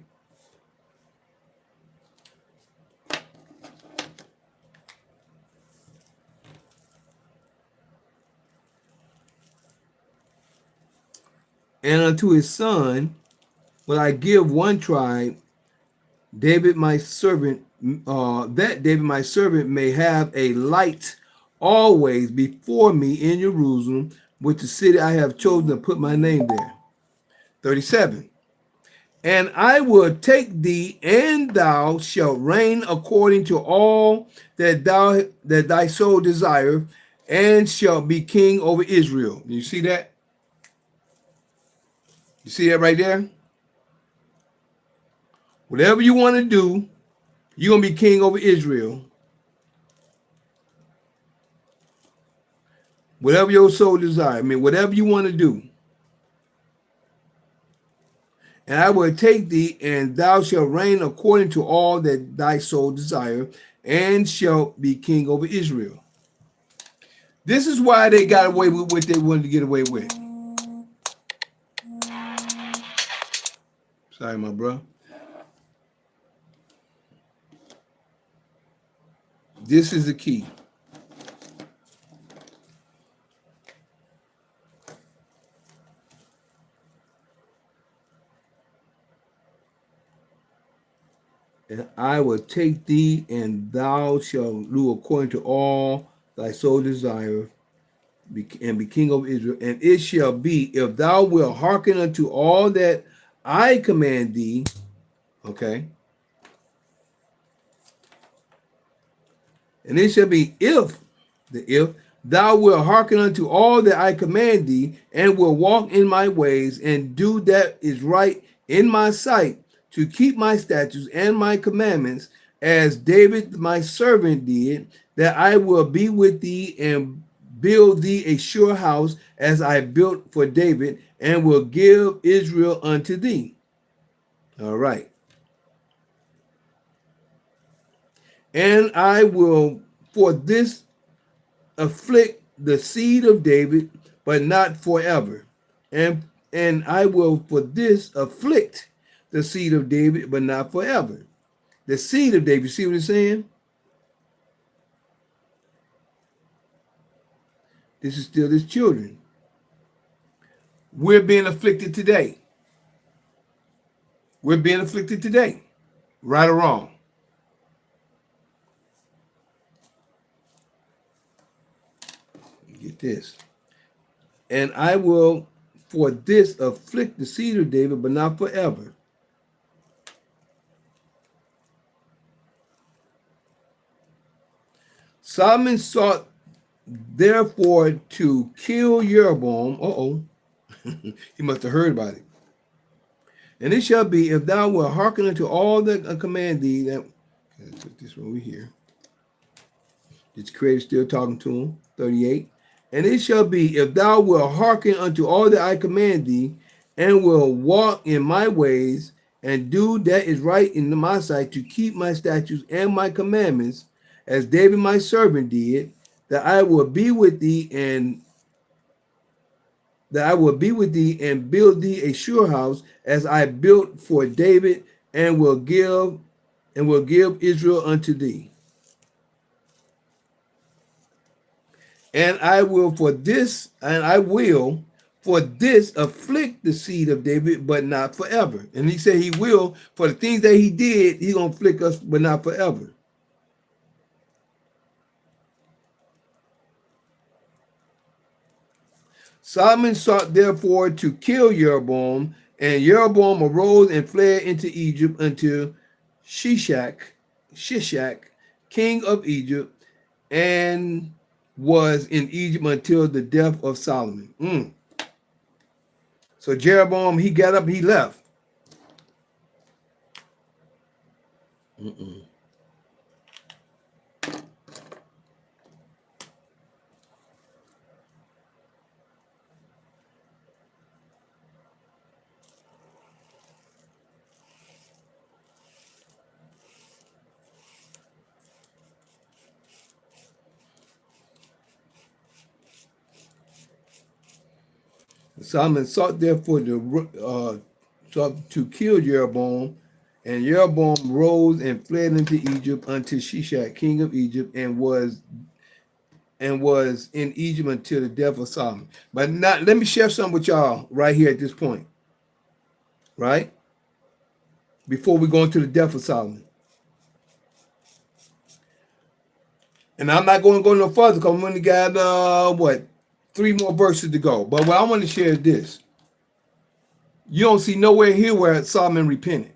and unto his son will I give one tribe, David my servant, that David my servant may have a light always before me in Jerusalem, with the city I have chosen to put my name there. 37. And I will take thee, and thou shalt reign according to all that thy soul desire, and shalt be king over Israel. You see that? You see that right there? Whatever you want to do, you're going to be king over Israel. Whatever your soul desire. I mean, whatever you want to do. And I will take thee, and thou shalt reign according to all that thy soul desire, and shalt be king over Israel. This is why they got away with what they wanted to get away with. Sorry, my bro. This is the key. And I will take thee, and thou shalt do according to all thy soul desire, and be king over Israel. And it shall be, if thou wilt hearken unto all that I command thee, okay? And it shall be, if thou wilt hearken unto all that I command thee, and will walk in my ways, and do that is right in my sight, to keep my statutes and my commandments, as David my servant did, that I will be with thee, and build thee a sure house, as I built for David, and will give Israel unto thee. All right. And I will for this afflict the seed of David, but not forever. And I will for this afflict the seed of David, but not forever. The seed of David, you see what it's saying? This is still his children. We're being afflicted today. We're being afflicted today. Right or wrong. Get this. And I will for this afflict the seed of David, but not forever. Solomon sought therefore to kill Jeroboam. He must have heard about it. And it shall be, if thou wilt hearken unto all that I command thee, that let's put this one over here. This creator still talking to him. 38. And it shall be, if thou wilt hearken unto all that I command thee, and will walk in my ways, and do that is right in my sight, to keep my statutes and my commandments, as David my servant did, that I will be with thee and build thee a sure house, as I built for David, and will give Israel unto thee. And I will for this afflict the seed of David, but not forever. And he said he will, for the things that he did, he's gonna afflict us, but not forever. Solomon sought therefore to kill Jeroboam, and Jeroboam arose and fled into Egypt unto Shishak, king of Egypt, and was in Egypt until the death of Solomon. So Jeroboam, he got up, he left. Solomon sought therefore to kill Jeroboam, and Jeroboam rose and fled into Egypt unto Shishak, king of Egypt, and was in Egypt until the death of Solomon. But not, let me share something with y'all right here at this point, right? Before we go into the death of Solomon. And I'm not going to go no further because we only got, 3 more verses to go. But what I want to share is this. You don't see nowhere here where Solomon repented.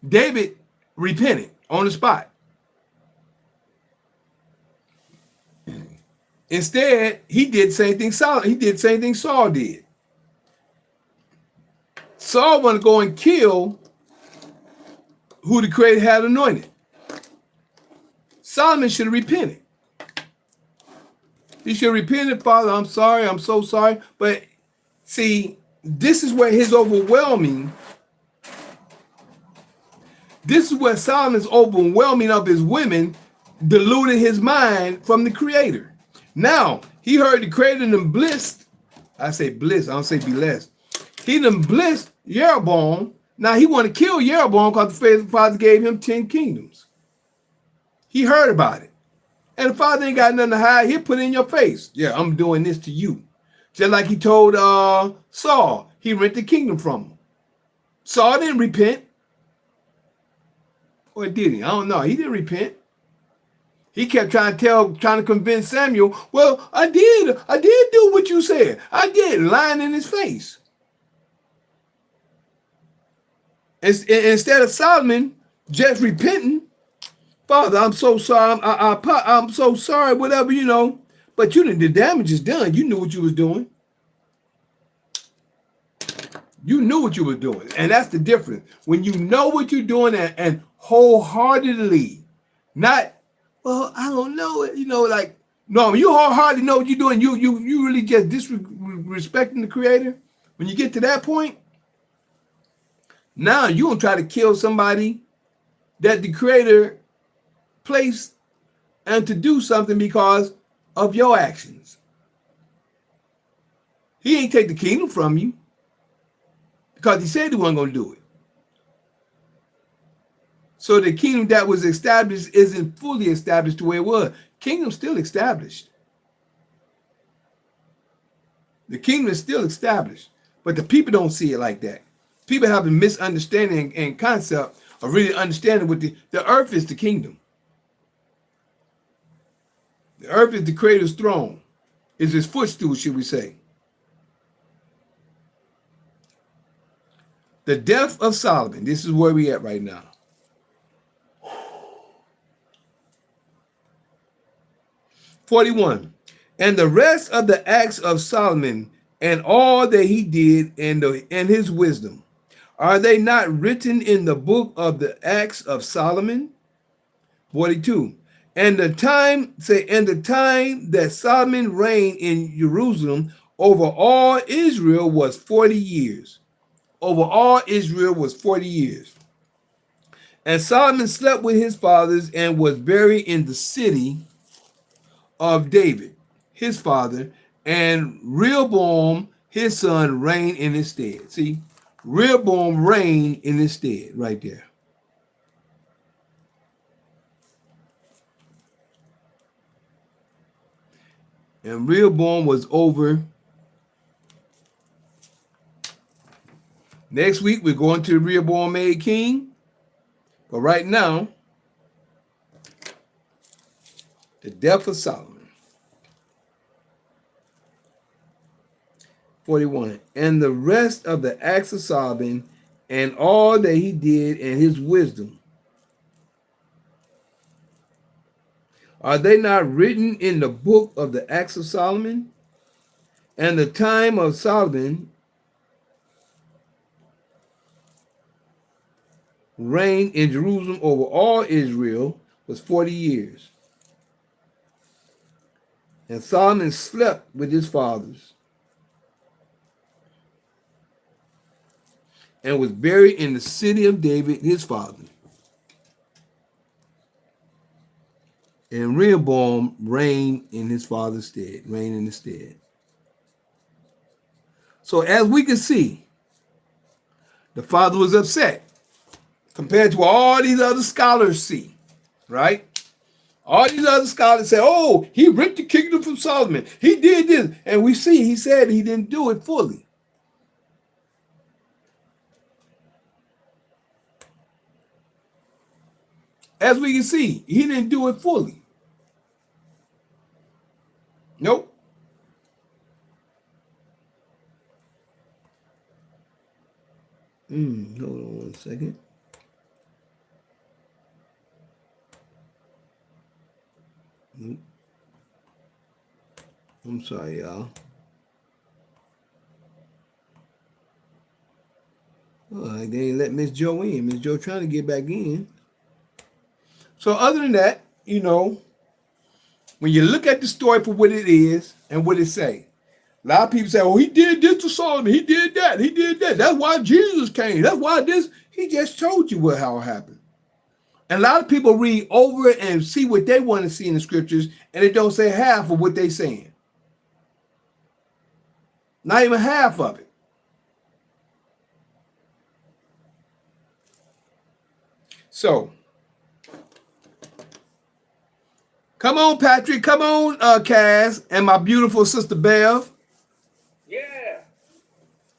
David repented on the spot. Instead, he did the same thing Saul did. Saul wanted to go and kill who the Creator had anointed. Solomon should have repented. He should have repented, Father, I'm sorry, I'm so sorry. But see, this is where Solomon's overwhelming of his women deluded his mind from the Creator. Now, he heard the Creator and blessed. I say bliss, I don't say blessed. He done blessed Jeroboam. Now he want to kill Jeroboam because the Father gave him 10 kingdoms. He heard about it. And the Father ain't got nothing to hide. He'll put it in your face. Yeah, I'm doing this to you. Just like he told Saul, he rent the kingdom from him. Saul didn't repent. Or did he? I don't know. He didn't repent. He kept trying to convince Samuel, well, I did do what you said. I did, lying in his face. Instead of Solomon just repenting, Father, I'm so sorry. I'm so sorry, whatever, But the damage is done. You knew what you was doing. You knew what you were doing. And that's the difference. When you know what you're doing and wholeheartedly, not, well, I don't know it, no, you wholeheartedly know what you're doing. You really just disrespecting the Creator. When you get to that point, now you're going to try to kill somebody that the Creator placed and to do something because of your actions. He ain't take the kingdom from you because he said he wasn't going to do it. So the kingdom that was established isn't fully established the way it was. Kingdom's still established. The kingdom is still established, but the people don't see it like that. People have a misunderstanding and concept of really understanding what the earth is the kingdom. The earth is the creator's throne, is his footstool, should we say. The death of Solomon. This is where we at right now. (41) And the rest of the acts of Solomon and all that he did and his wisdom, are they not written in the book of the acts of Solomon? 42. And the time that Solomon reigned in Jerusalem over all Israel was 40 years. Over all Israel was 40 years. And Solomon slept with his fathers and was buried in the city of David, his father, and Rehoboam, his son, reigned in his stead. See, Rehoboam reigned in his stead right there. And Rehoboam was over. Next week, we're going to the Rehoboam made king. But right now, the death of Solomon. 41. And the rest of the acts of Solomon and all that he did and his wisdom, are they not written in the book of the acts of Solomon? And the time of Solomon reigned in Jerusalem over all Israel was 40 years. And Solomon slept with his fathers and was buried in the city of David, his father. And Rehoboam reigned in his father's stead, reigned in his stead. So as we can see, the father was upset compared to all these other scholars see, right? All these other scholars say, oh, he ripped the kingdom from Solomon. He did this. And we see he said he didn't do it fully. As we can see, he didn't do it fully. Nope. Hold on one second. I'm sorry, y'all. Oh, they ain't let Miss Joe in. Miss Joe trying to get back in. So other than that, when you look at the story for what it is and what it say, a lot of people say, oh, he did this to Solomon. He did that. He did that. That's why Jesus came. That's why this. He just told you how it happened. And a lot of people read over it and see what they want to see in the scriptures, and it don't say half of what they saying. Not even half of it. So, come on, Patrick. Come on, Kaz, and my beautiful sister Bev. Yeah.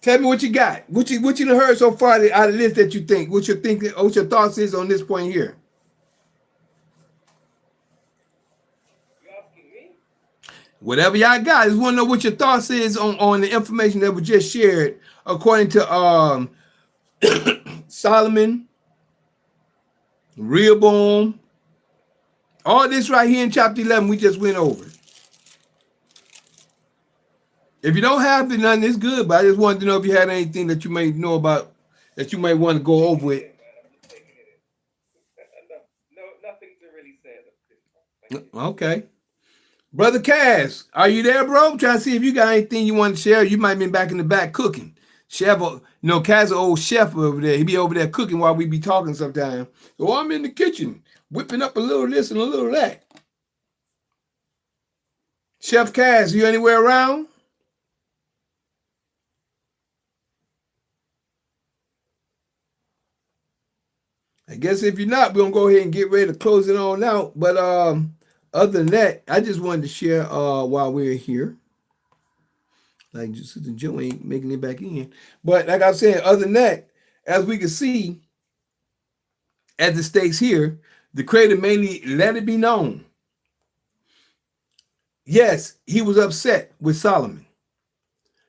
Tell me what you got. What you done heard so far out of this that you think? What your thoughts is on this point here? You asking me? Whatever y'all got. I just want to know what your thoughts is on the information that was just shared according to Solomon, Rehoboam. All this right here in chapter 11 we just went over. If you don't have it, none, it's good, but I just wanted to know if you had anything that you may know about that you may want to go over it. I'm just taking it in. No, nothing to really say at this point. Okay. Brother Cass, are you there, bro? I'm trying to see if you got anything you want to share. You might have been back in the back cooking. Chef, Cass, an old chef over there. He be over there cooking while we be talking sometimes. So I'm in the kitchen, whipping up a little this and a little that. Chef Cass, you anywhere around? I guess if you're not, we're going to go ahead and get ready to close it on out. But other than that, I just wanted to share while we're here. Like Sister Joe ain't making it back in. But like I said, other than that, as we can see, as it states here, the Creator mainly let it be known. Yes, he was upset with Solomon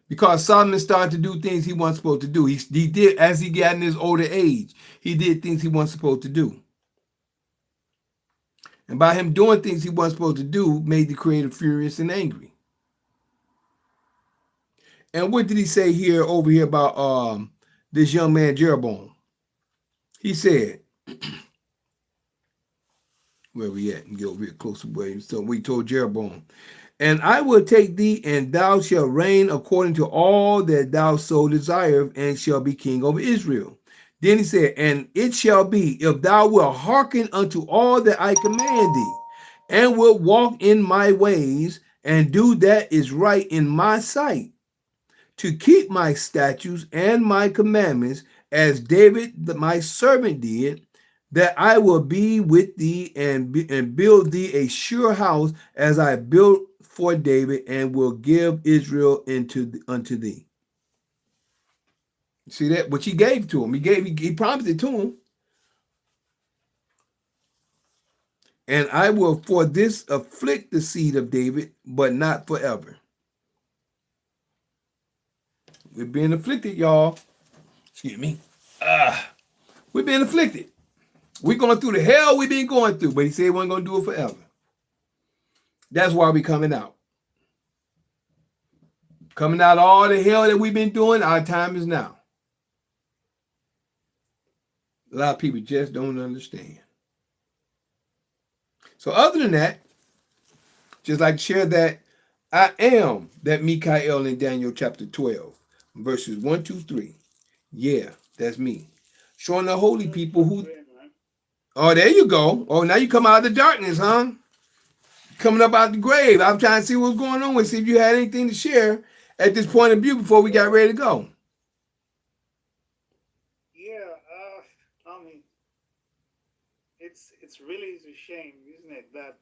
because Solomon started to do things he wasn't supposed to do. He did, as he got in his older age, he did things he wasn't supposed to do. And by him doing things he wasn't supposed to do, made the Creator furious and angry. And what did he say here over here about this young man Jeroboam? He said, where we at? And get over here closer way. So we told Jeroboam, and I will take thee, and thou shalt reign according to all that thou so desirest, and shall be king over Israel. Then he said, and it shall be, if thou wilt hearken unto all that I command thee, and wilt walk in my ways, and do that is right in my sight, to keep my statutes and my commandments, as David my servant did, that I will be with thee and build thee a sure house, as I built for David, and will give Israel unto thee. See that? Which he gave to him. He promised it to him. And I will for this afflict the seed of David, but not forever. We're being afflicted, y'all. Excuse me. We're being afflicted. We're going through the hell we've been going through, but he said he wasn't going to do it forever. That's why we're coming out. Coming out of all the hell that we've been doing, our time is now. A lot of people just don't understand. So other than that, just like to share that I am that Mikael in Daniel chapter 12, verses 1, 2, 3. Yeah, that's me. Showing the holy people who... Oh, there you go. Oh, now you come out of the darkness, huh? Coming up out the grave. I'm trying to see what's going on and see if you had anything to share at this point of view before we got ready to go. Yeah, I mean, it's really a shame, isn't it, that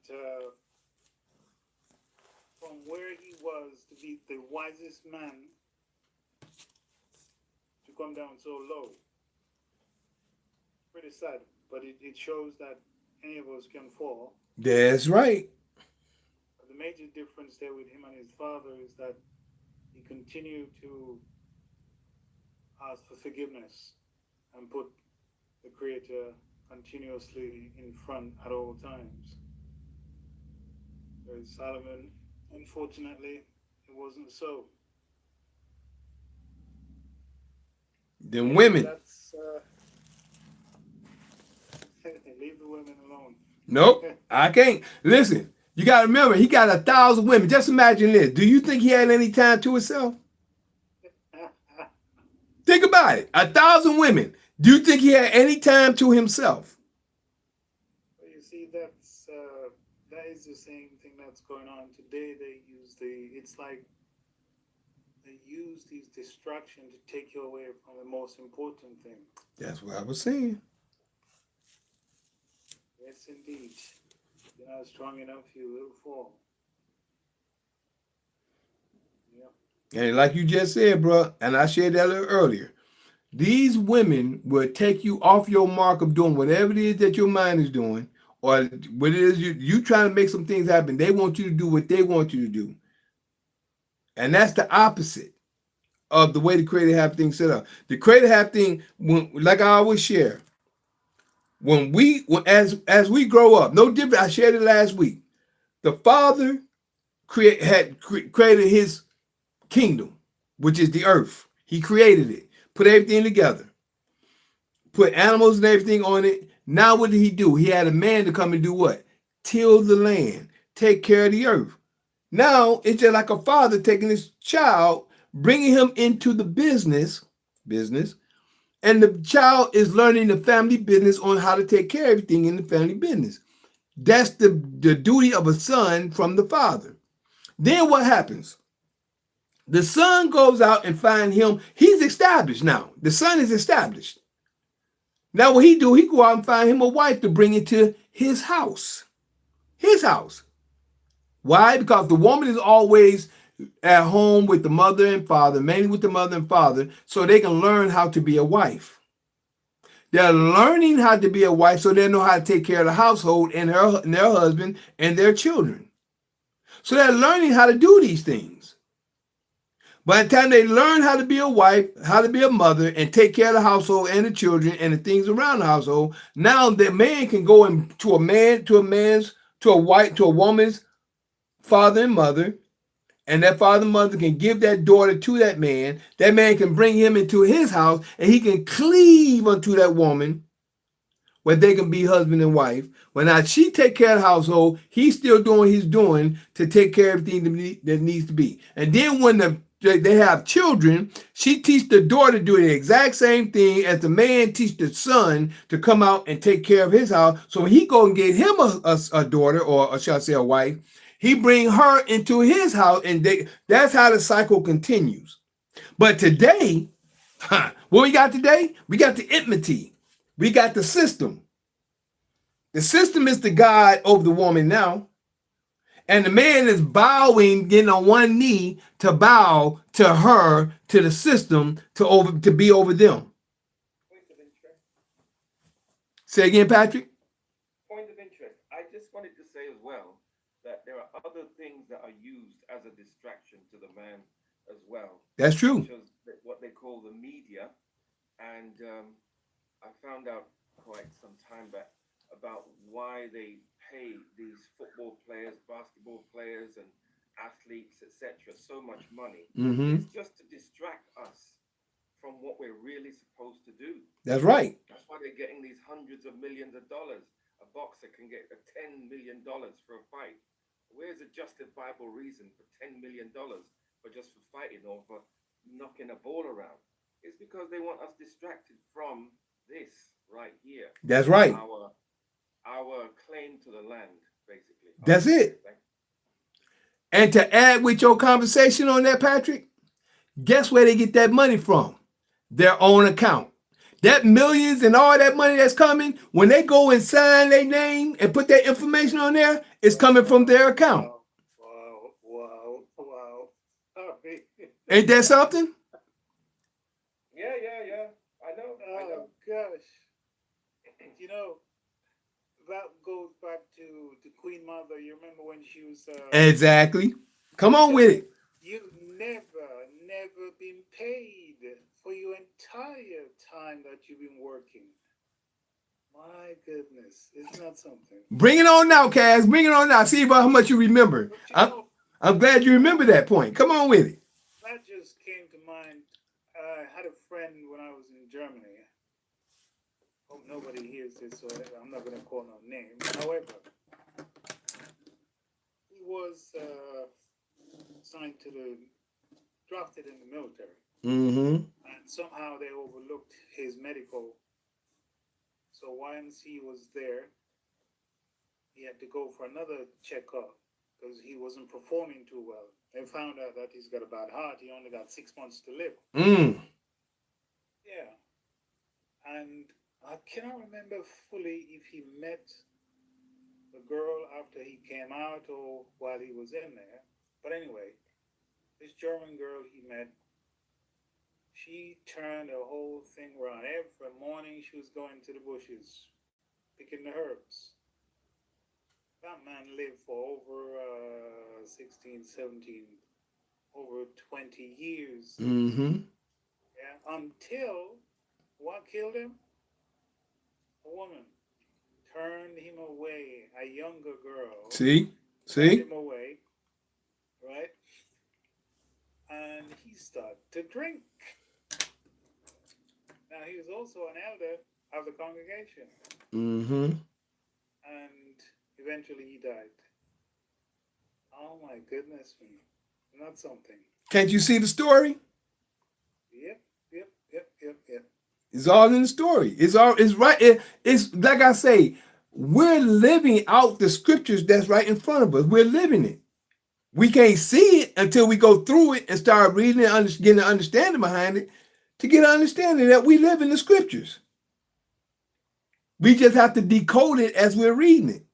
from where he was to be the wisest man to come down so low. Pretty sad, but it shows that any of us can fall. That's right. But the major difference there with him and his father is that he continued to ask for forgiveness and put the Creator continuously in front at all times. Whereas Solomon, unfortunately, it wasn't so. Them women. That's leave the women alone. Nope, I can't. Listen, you got to remember, he got 1,000 women. Just imagine this. Do you think he had any time to himself? Think about it. 1,000 women. Do you think he had any time to himself? Well, you see, that is the same thing that's going on today. It's like they use these distractions to take you away from the most important thing. That's what I was saying. Yes, indeed. If you're not strong enough, you will fall. Yeah. And like you just said, bro, and I shared that a little earlier, these women will take you off your mark of doing whatever it is that your mind is doing, or what it is you trying to make some things happen. They want you to do what they want you to do. And that's the opposite of the way the Creator have things set up. The Creator have things, like I always share, as we grow up, no different. I shared it last week. The Father created his kingdom, which is the earth. He created it, put everything together, put animals and everything on it. Now what did he do? He had a man to come and do what? Till the land, take care of the earth. Now it's just like a father taking his child, bringing him into the business, and the child is learning the family business on how to take care of everything in the family business. That's the duty of a son from the father. Then what happens? The son goes out and finds him. He's established now. The son is established. Now what he do? He go out and find him a wife to bring into his house. His house. Why? Because the woman is always at home with the mother and father, mainly with the mother and father, so they can learn how to be a wife. They're learning how to be a wife so they know how to take care of the household and their husband and their children. So they're learning how to do these things. By the time they learn how to be a wife, how to be a mother, and take care of the household and the children and the things around the household, now the man can go to a woman's father and mother, and that father and mother can give that daughter to that man. That man can bring him into his house, and he can cleave unto that woman, where they can be husband and wife. When now she take care of the household, he's still doing what he's doing to take care of everything that needs to be. And then when they have children, she teach the daughter to do the exact same thing as the man teach the son to come out and take care of his house. So when he go and get him a daughter, or shall I say a wife, he bring her into his house, and that's how the cycle continues. But today, what we got today? We got the enmity. We got the system. The system is the God over the woman now. And the man is bowing, getting on one knee to bow to her, to the system, to be over them. Point of interest. Say again, Patrick? Point of interest. I just wanted to say as well that there are other things that are used as a distraction to the man as well. That's true. Such as what they call the media. And I found out quite some time back about why they pay these football players, basketball players, and athletes, etc., so much money. It's just to distract us from what we're really supposed to do. That's right. That's why they're getting these hundreds of millions of dollars. A boxer can get $10 million for a fight. Where's a justifiable reason for $10 million for just for fighting or for knocking a ball around? It's because they want us distracted from this right here. That's right. Our claim to the land, basically. That's it. And to add with your conversation on that, Patrick, guess where they get that money from? Their own account. That millions and all that money that's coming, when they go and sign their name and put that information on there, it's coming from their account. Wow. Sorry. Ain't that something? Yeah. I know. Oh, gosh. You know, that goes back to the Queen Mother. You remember when she was... Exactly. Come on with it. You've never been paid for your entire time that you've been working. My goodness, isn't that something? Bring it on now, Kaz. Bring it on now. See about how much you remember. I'm glad you remember that point. Come on with it. That just came to mind. I had a friend when I was in Germany. Hope nobody hears this, so I'm not going to call no name. However, he was drafted in the military. And somehow they overlooked his medical. So once he was there, he had to go for another checkup because he wasn't performing too well. They found out that he's got a bad heart. He only got 6 months to live. Yeah. And I cannot remember fully if he met the girl after he came out or while he was in there. But anyway, this German girl he met, she turned the whole thing around. Every morning she was going to the bushes, picking the herbs. That man lived for over 16, 17, over 20 years. Yeah, until what killed him? A woman turned him away, a younger girl. See? Turned him away, right? And he started to drink. Now, he was also an elder of the congregation. And eventually he died. Oh, my goodness me. Not something. Can't you see the story? Yep. It's all in the story. It's right. It's like I say, we're living out the scriptures that's right in front of us. We're living it. We can't see it until we go through it and start reading it, getting an understanding behind it, to get an understanding that we live in the scriptures. We just have to decode it as we're reading it.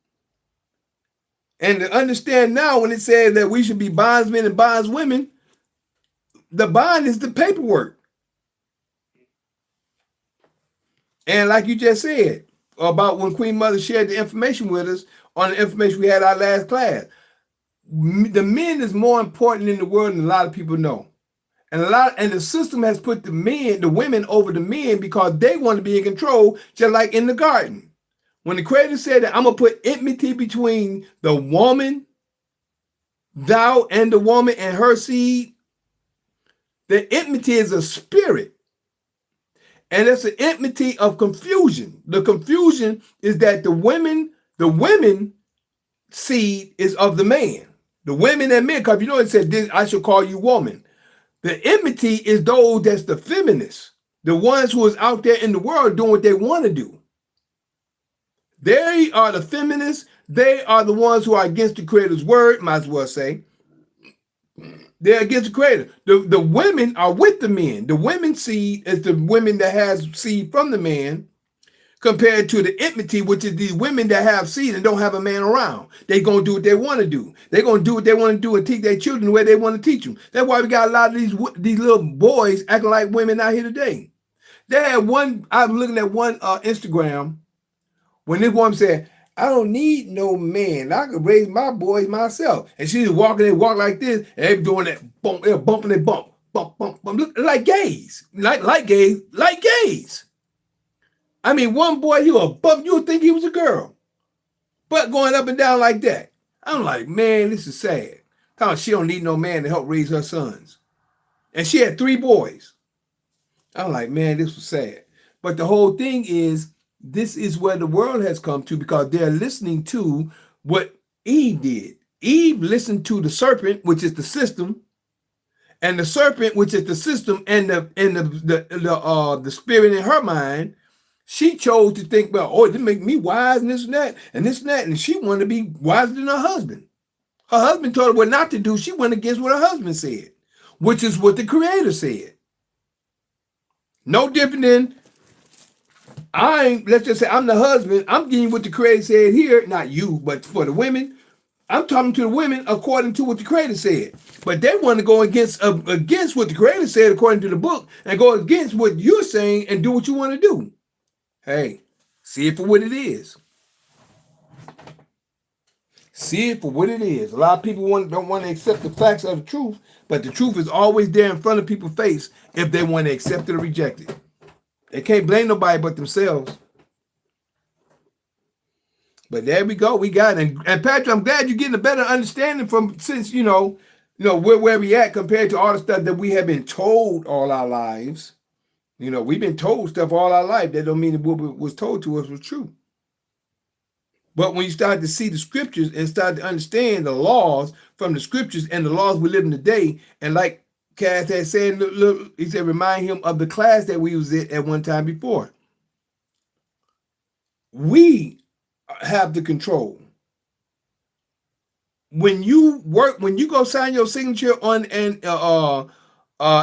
And to understand now when it says that we should be bondsmen and bondswomen, the bond is the paperwork. And like you just said about when Queen Mother shared the information with us on the information we had our last class, the men is more important in the world than a lot of people know. And the system has put the women over the men because they want to be in control, just like in the garden. When the Creator said that I'm gonna put enmity between the woman, thou and the woman and her seed, the enmity is a spirit. And it's an enmity of confusion. The confusion is that the women seed is of the man. The women and men, because you know it said, this, I shall call you woman. The enmity is those that's the feminists, the ones who is out there in the world doing what they want to do. They are the feminists. They are the ones who are against the Creator's word, might as well say. They're against the Creator. The women are with the men. The women's seed is the women that has seed from the man, compared to the enmity, which is these women that have seed and don't have a man around. They're going to do what they want to do. They're going to do what they want to do and teach their children the way they want to teach them. That's why we got a lot of these little boys acting like women out here today. They had one, I was looking at one Instagram when this woman said, I don't need no man. I could raise my boys myself. And she's walking, they walk like this, and they're doing that bump, they're bumping their bump, bump, bump, bump, look like gays. Like gays. I mean, one boy, he was bump, you would think he was a girl. But going up and down like that. I'm like, man, this is sad. She don't need no man to help raise her sons. And she had 3 boys. I'm like, man, this was sad. But the whole thing is, this is where the world has come to because they're listening to what Eve did. Eve listened to the serpent, which is the system, and the serpent, which is the system, and the spirit in her mind. She chose to think, well, oh, this make me wise and this and that and this and that, and she wanted to be wiser than her husband. Her husband told her what not to do. She went against what her husband said, which is what the Creator said. No different than let's just say I'm the husband. I'm getting what the Creator said here, not you, but for the women. I'm talking to the women according to what the Creator said. But they want to go against what the Creator said according to the book and go against what you're saying and do what you want to do. Hey, see it for what it is. See it for what it is. A lot of people don't want to accept the facts of the truth, but the truth is always there in front of people's face if they want to accept it or reject it. They can't blame nobody but themselves. But there we go. We got it. And Patrick, I'm glad you're getting a better understanding since you know where we at compared to all the stuff that we have been told all our lives. You know, we've been told stuff all our life. That don't mean that what was told to us was true. But when you start to see the scriptures and start to understand the laws from the scriptures and the laws we live in today, and like Cass had said, look, he said, remind him of the class that we was at one time before. We have the control. When you go sign your signature on an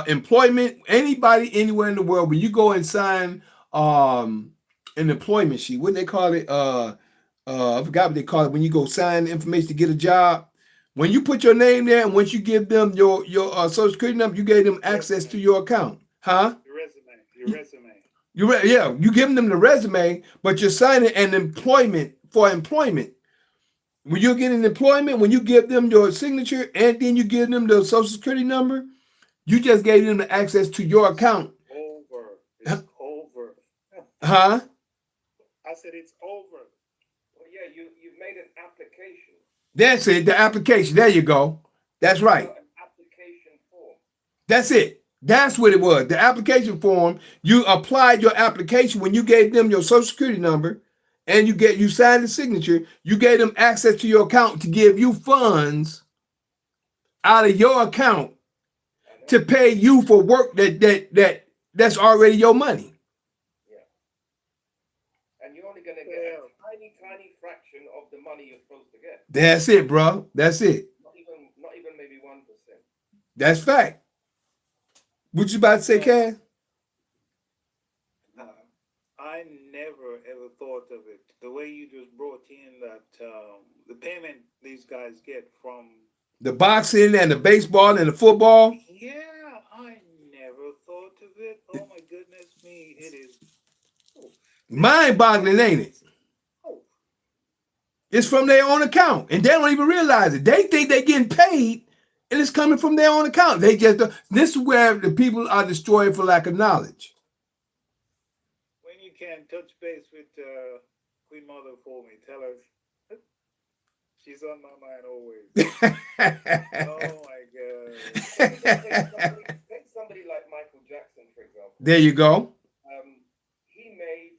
employment, anybody anywhere in the world, when you go and sign an employment sheet, what do they call it? I forgot what they call it. When you go sign information to get a job, when you put your name there, and once you give them your social security number, you gave them access to your account, huh? Your resume. You give them the resume, but you're signing an employment for employment. When you get an employment, when you give them your signature and then you give them the social security number, you just gave them the access to your account. It's over. Huh? I said it's over. Well, yeah, you've made an application. That's it, the application. There you go. That's right. An application form. That's it. That's what it was. The application form. You applied your application when you gave them your social security number and you signed the signature. You gave them access to your account to give you funds out of your account to pay you for work that's already your money. Yeah. And you're only going to get a tiny fraction of the money you're supposed to get. That's it, bro. That's it. Not even maybe 1%. That's fact. What you about to say, Cass? I never ever thought of it the way way you just brought in that the payment these guys get from The boxing and the baseball and the football. yeah, I never thought of it. Oh my goodness me, it is Mind-boggling, ain't it? oh, It's from their own account, and they don't even realize it. They think they're getting paid, and it's coming from their own account. They just this is where the people are destroyed for lack of knowledge. when you can touch base with Queen Mother for me, tell her she's on my mind always. Oh my god. Take somebody like Michael Jackson, for example. There you go. He made,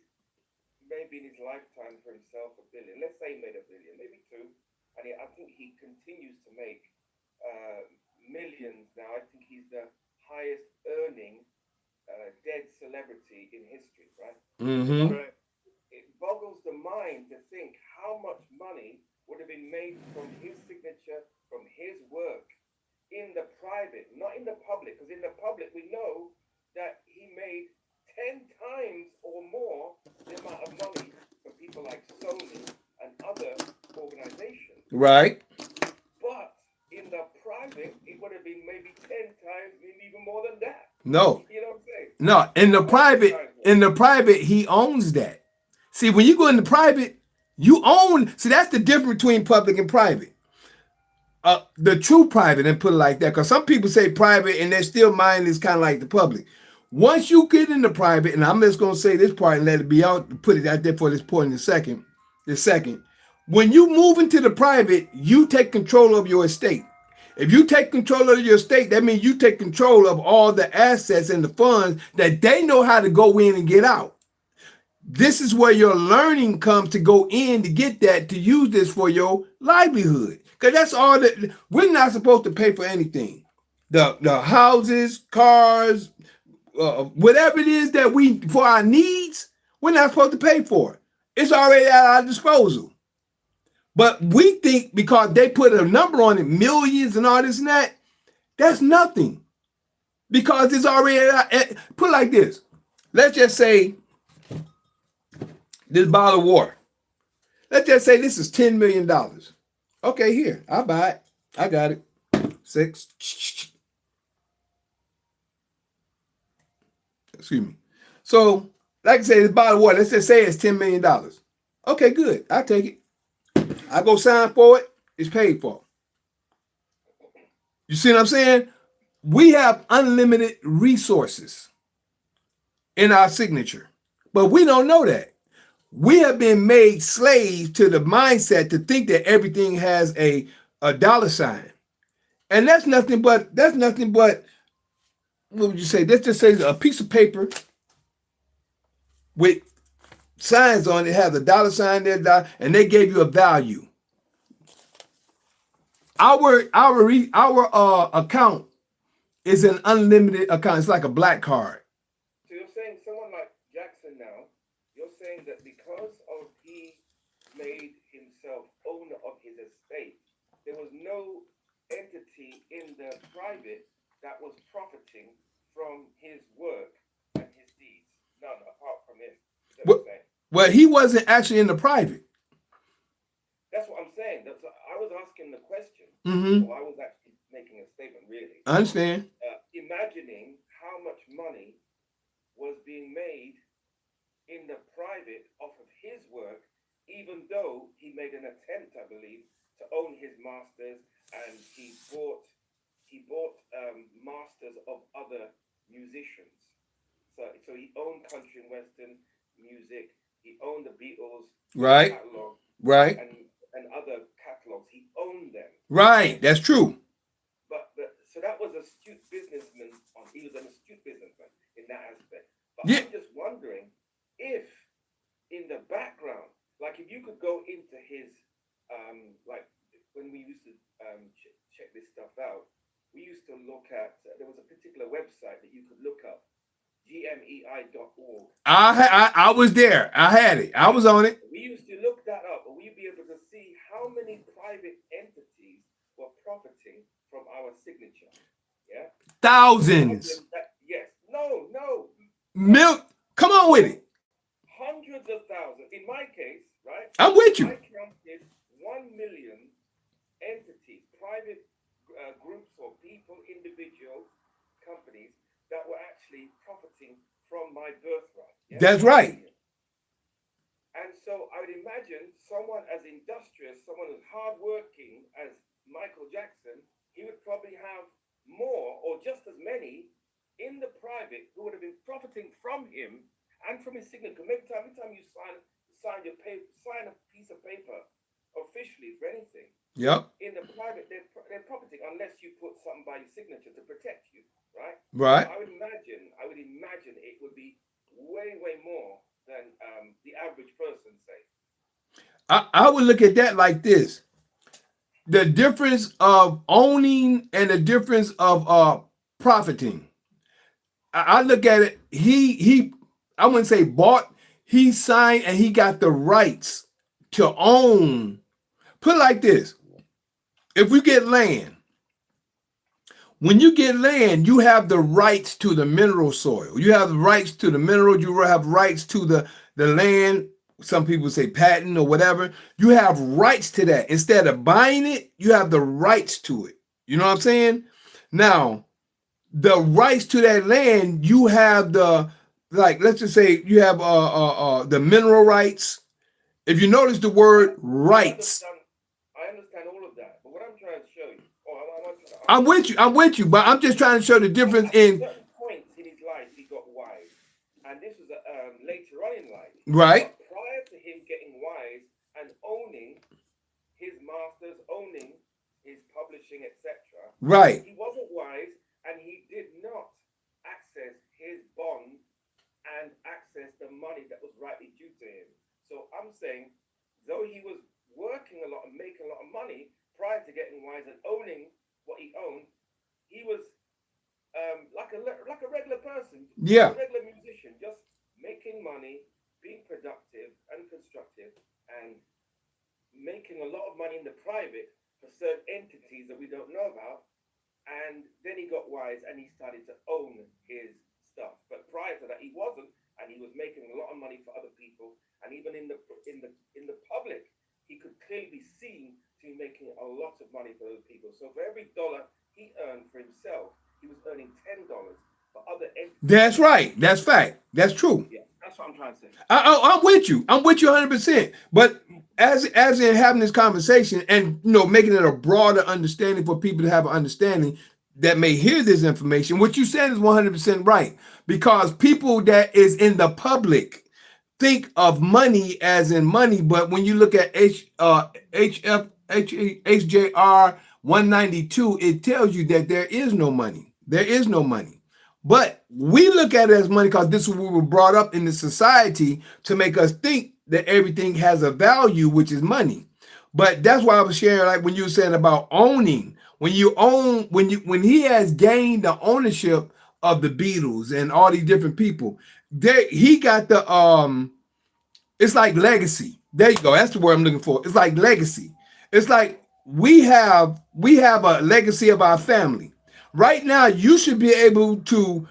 maybe in his lifetime for himself, $1 billion. Let's say he made $1 billion, maybe two. And I think he continues to make millions now. I think he's the highest earning dead celebrity in history, right? Mm-hmm. Right. It boggles the mind to think how much money would have been made from his signature, from his work, in the private, not in the public. Because in the public, we know that he made 10 times or more the amount of money from people like Sony and other organizations. Right. But in the private, it would have been maybe 10 times, maybe even more than that. No. You know what I'm saying? No. In the private, he owns that. See, when you go in the private, you own. See, that's the difference between public and private. The true private, and put it like that, because some people say private and their still mind is kind of like the public. Once you get in the private, and I'm just gonna say this part and let it be out, put it out there for this point in a second. When you move into the private, you take control of your estate. If you take control of your estate, that means you take control of all the assets and the funds that they know how to go in and get out. This is where your learning comes to go in to get that, to use this for your livelihood. Because that's all that we're not supposed to pay for anything. The houses, cars, whatever it is that we, for our needs, we're not supposed to pay for it. It's already at our disposal. But we think because they put a number on it, millions and all this and that, that's nothing. Because it's already, put it like this. Let's just say this bottle of water. Let's just say this is $10 million. Okay, here, I'll buy it. I got it. 6. Excuse me. So, like I say, this bottle of water, let's just say it's $10 million. Okay, good. I'll take it. I go sign for it. It's paid for. You see what I'm saying? We have unlimited resources in our signature, but we don't know that. We have been made slaves to the mindset to think that everything has a dollar sign. And that's nothing but, what would you say? Let's just say a piece of paper with signs on it, has a dollar sign there, and they gave you a value. Our account is an unlimited account. It's like a black card. So you're saying someone like Jackson now, you're saying that because of he made himself owner of his estate, there was no entity in the private that was profiting from his work and his deeds. None apart from him. Well, he wasn't actually in the private. That's what I'm saying. I was asking the question. Mm-hmm. Or I was actually making a statement, really. I understand. Imagining how much money was being made in the private off of his work, even though he made an attempt, I believe, to own his masters, and he bought masters of other musicians. So he owned country and western music. He owned the Beatles Right. catalog, Right. and other catalogs. He owned them. Right. That's true. But so that was astute businessman. He was an astute businessman in that aspect. But Yeah. I'm just wondering if, in the background, like if you could go into his, like when we used to check this stuff out, we used to look at. There was a particular website that you could look up, gmei.org. I was there. I had it. I was on it. We used to look that up, and we'd be able to see how many private entities were profiting from our signature. Yeah. Thousands. Yes. No. Come on with it. Hundreds of thousands. In my case, right? That's right. And so I would imagine someone as industrious, someone as hardworking as Michael Jackson, he would probably have more or just as many in the private who would have been profiting from him and from his signature. Every time you sign a piece of paper officially for anything, Yep. in the private, they're profiting unless you put something by your signature to protect you, right? Right. So I would imagine it would be way more than the average person, say. I would look at that like this. The difference of owning and the difference of profiting. I look at it, I wouldn't say bought, he signed and he got the rights to own. Put it like this. If we get land, when you get land, you have the rights to the mineral soil. You have the rights to the mineral. You have rights to the land. Some people say patent or whatever. You have rights to that. Instead of buying it, you have the rights to it. You know what I'm saying? Now, the rights to that land, you have let's just say you have the mineral rights. If you notice the word rights, I understand all of that, but what I'm trying to show you, I'm with you, but I'm just trying to show the difference in certain points in his life he got wise, and this was later on in life. right, But prior to him getting wise and owning his masters, owning his publishing, etc., right. he wasn't wise, and he did not access his bond and access the money that was rightly due to him. So I'm saying, though he was working a lot and making a lot of money prior to getting wise and owning what he owned, he was like a regular person, Yeah. a regular musician, just making money, being productive and constructive, and making a lot of money in the private for certain entities that we don't know about. And then he got wise and he started to own his stuff. But prior to that, he wasn't, and he was making a lot of money for other people. And even in the public, he could clearly be seen to be making a lot of money for other people. So for every dollar he earned for himself, he was earning $10 for other entities. That's right. That's fact. That's true. Yeah, that's what I'm trying to say. I'm with you. I'm with you 100%. But as in having this conversation and making it a broader understanding for people to have an understanding that may hear this information, what you said is 100% right. Because people that is in the public think of money as in money, but when you look at HJR 192, it tells you that there is no money. There is no money. But we look at it as money because this is what we were brought up in the society to make us think that everything has a value, which is money. But that's why I was sharing, like when you were saying about owning. When he has gained the ownership of the Beatles and all these different people, he got the it's like legacy. There you go. That's the word I'm looking for. It's like legacy. It's like we have a legacy of our family. Right now, you should be able to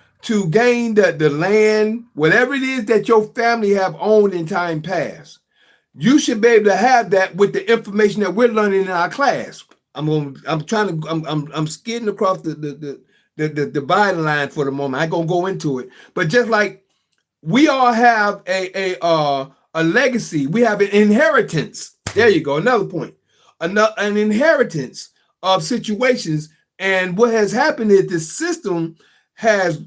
gain the land, whatever it is that your family have owned in time past. You should be able to have that with the information that we're learning in our class. I'm skidding across the dividing line for the moment. I ain't gonna go into it, but just like we all have a legacy, we have an inheritance. There you go. Another point. An inheritance of situations. And what has happened is the system has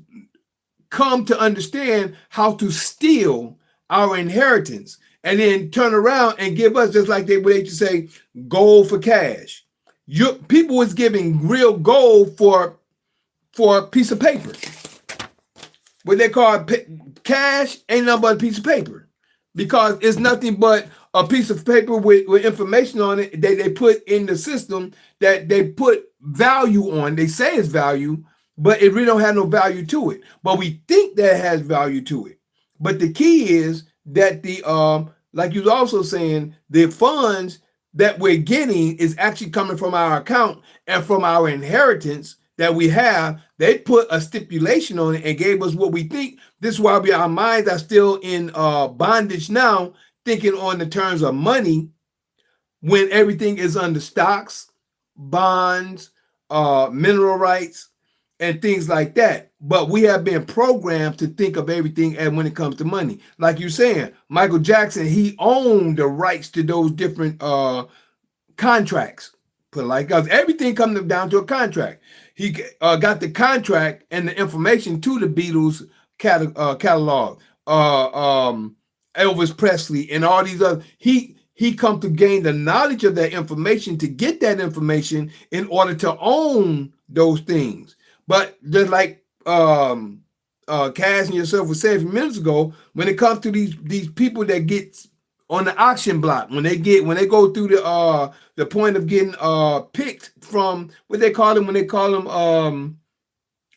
come to understand how to steal our inheritance and then turn around and give us, just like they would to say, gold for cash. People was giving real gold for a piece of paper. What they call cash ain't nothing but a piece of paper, because it's nothing but a piece of paper with information on it that they put in the system that they put value on. They say it's value, but it really don't have no value to it. But we think that it has value to it. But the key is that like you was also saying, the funds that we're getting is actually coming from our account and from our inheritance that we have. They put a stipulation on it and gave us what we think. This is why our minds are still in bondage now, thinking on the terms of money when everything is under stocks, bonds, mineral rights. and things like that. But we have been programmed to think of everything and when it comes to money. Like you're saying, Michael Jackson, he owned the rights to those different contracts. Put it like us, everything comes down to a contract. He got the contract and the information to the Beatles catalog. Elvis Presley and all these other. He come to gain the knowledge of that information to get that information in order to own those things. But just like Cass and yourself were saying a few minutes ago, when it comes to these people that get on the auction block, when they go through the point of getting picked from what they call them when they call them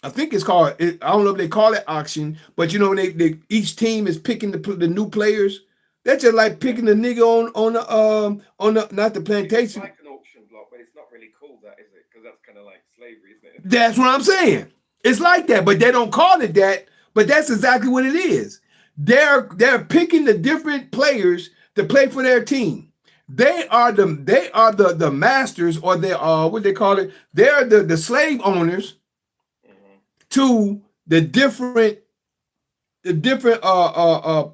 I think it's called I don't know if they call it auction, but you know when they each team is picking the new players. That's just like picking the nigga on the not the plantation. It's like an auction block, but it's not really called that, is it? Because that's kind of like slavery, isn't it? That's what I'm saying. It's like that, but they don't call it that. But that's exactly what it is. They're picking the different players to play for their team. They are the masters, or they are what they call it. They're the slave owners to the different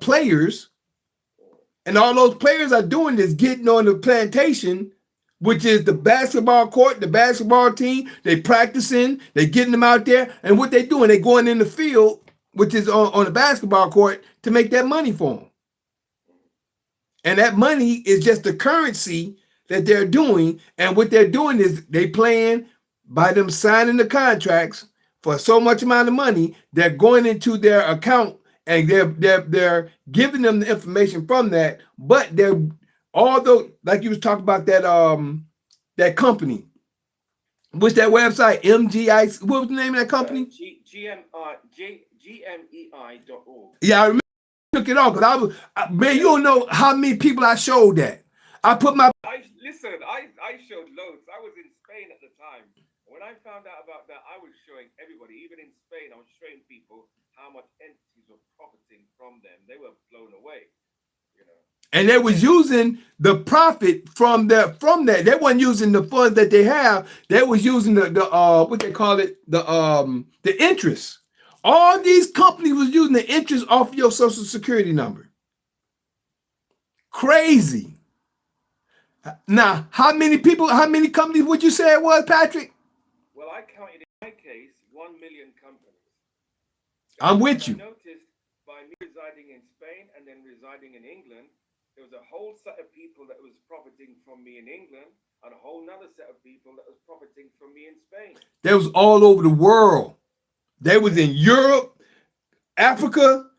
players. And all those players are doing this, getting on the plantation, which is the basketball court, the basketball team. They practicing, they getting them out there. And what they doing, they going in the field, which is on the basketball court, to make that money for them. And that money is just the currency that they're doing. And what they're doing is they playing by them signing the contracts for so much amount of money. They're going into their account. And they're giving them the information from that, but they're although like you was talking about that company, what's that website? MGI. What was the name of that company? GMEI.org. Yeah, I remember I took it off because man, you don't know how many people I showed that. I put my. I showed loads. I was in Spain at the time. When I found out about that, I was showing everybody, even in Spain, I was showing people how much entities were profiting from them. They were blown away, you know. And they was using the profit from that. They weren't using the funds that they have. They was using the what they call it, the interest. All these companies was using the interest off your social security number. Crazy. Now, how many companies would you say it was, Patrick? Well, I counted in my case 1 million companies. I'm with you. I noticed by me residing in Spain and then residing in England, there was a whole set of people that was profiting from me in England and a whole nother set of people that was profiting from me in Spain. They was all over the world. They was in Europe, Africa,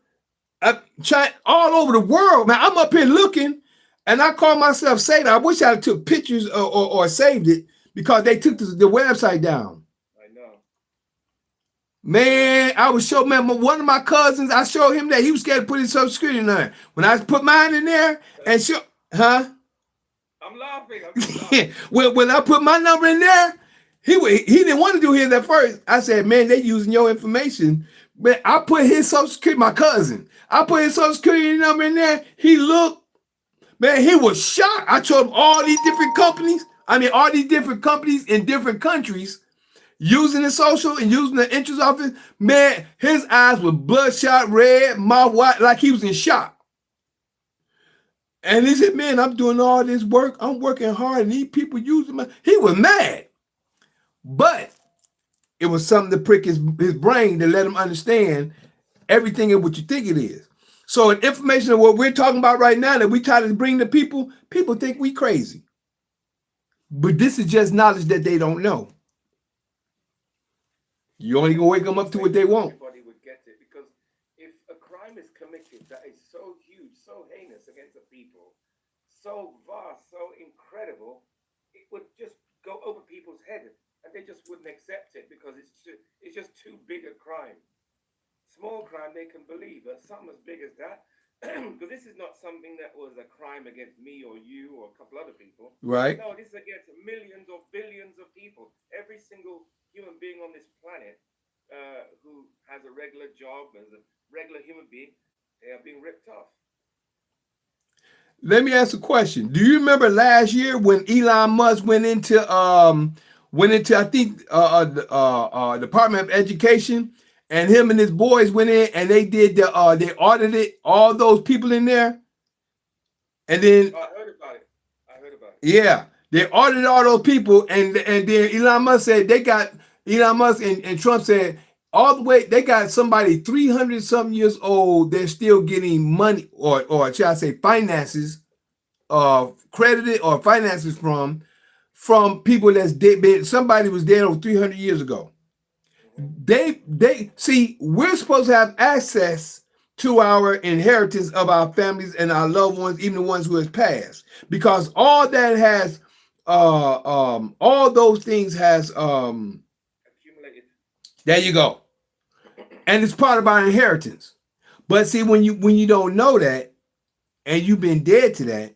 China, all over the world. Man, I'm up here looking, and I call myself saved. I wish I took pictures or saved it because they took the website down. I know. Man, I was showing one of my cousins. I showed him that he was scared to put his social security in there. When I put mine in there and show, huh? I'm laughing. I'm laughing. when I put my number in there, he didn't want to do his at first. I said, man, they using your information. But I put his social security, my cousin. I put his social security number in there. He looked, man, he was shocked. I showed him all these different companies. All these different companies in different countries using the social and using the interest office. Man, his eyes were bloodshot red, mouth wide, like he was in shock. And he said, man, I'm doing all this work. I'm working hard, and these people using my. He was mad. But it was something to prick his brain to let him understand everything and what you think it is. So information of what we're talking about right now that we try to bring to people think we crazy. But this is just knowledge that they don't know. You only gonna wake them up to what they want. Everybody would get it, because if a crime is committed that is so huge, so heinous against the people, so vast, so incredible, it would just go over people's head, and they just wouldn't accept it because it's just too big a crime. Small crime they can believe, but something as big as that, because this is not something that was a crime against me or you or a couple other people. Right. No, this is against millions or billions of people. Every single human being on this planet who has a regular job, as a regular human being, they are being ripped off. Let me ask a question. Do you remember last year when Elon Musk went into went into, I think, Department of Education, and him and his boys went in and they did they audited all those people in there, and then Oh, I heard about it. I heard about it. yeah, they audited all those people, and then Elon Musk said they got Elon Musk and Trump said all the way they got somebody 300 something years old. They're still getting money or should I say finances, credited or finances from people that's dead. Somebody was dead over 300 years ago. They see we're supposed to have access to our inheritance of our families and our loved ones, even the ones who has passed, because all that has all those things has Accumulated. there you go, and it's part of our inheritance. But see, when you don't know that and you've been dead to that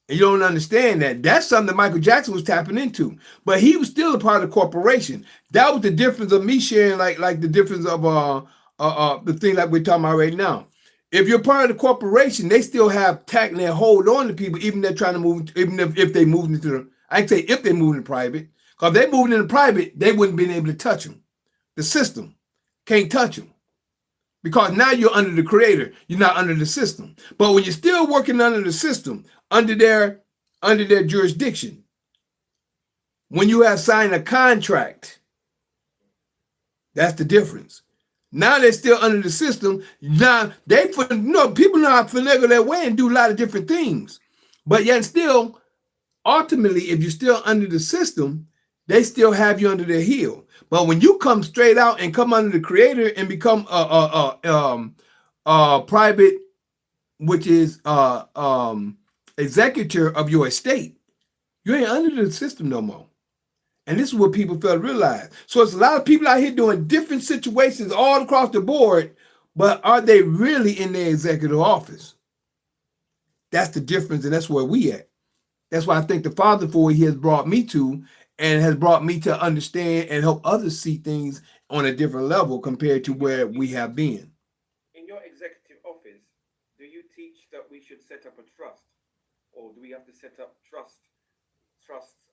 and you don't understand that, that's something that Michael Jackson was tapping into. But he was still a part of the corporation. That was the difference of me sharing, like the difference of the thing that we're talking about right now. If you're part of the corporation, they still have tact and they hold on to people, even if they're trying to move, even if they move into the, I can say if they move into private, because if they moved into private, they wouldn't been able to touch them. The system can't touch them. Because now you're under the creator, you're not under the system. But when you're still working under the system, under their jurisdiction, when you have signed a contract, that's the difference. Now they're still under the system. Now people know how to finagle their way and do a lot of different things. But yet still, ultimately, if you're still under the system, they still have you under their heel. But when you come straight out and come under the creator and become private, which is executor of your estate, you ain't under the system no more. And this is what people fail to realize. So it's a lot of people out here doing different situations all across the board, but are they really in their executive office? That's the difference, and that's where we at. That's why I thank the Father for what he has brought me to, and has brought me to understand and help others see things on a different level compared to where we have been. In your executive office, do you teach that we should set up a trust? Or do we have to set up trusts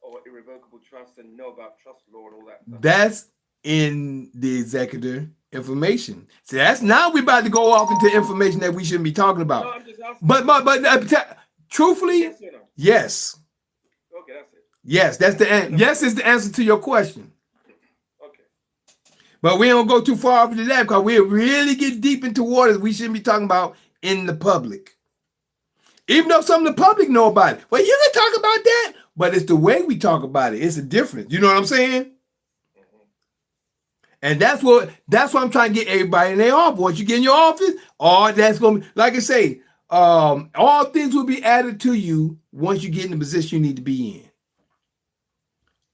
or irrevocable trusts and know about trust law and all that stuff? That's in the executive information. So that's now we're about to go off into information that we shouldn't be talking about. No, I'm just asking. But truthfully, Yes or no? yes. Okay, that's it. Yes, that's the answer. Yes is the answer to your question. Okay. But we don't go too far into that because we really get deep into waters we shouldn't be talking about in the public. Even though some of the public know about it. Well, you can talk about that, but it's the way we talk about it. It's a difference. You know what I'm saying? Mm-hmm. And that's what I'm trying to get everybody in their office. Once you get in your office, all that's going to be, like I say, all things will be added to you once you get in the position you need to be in.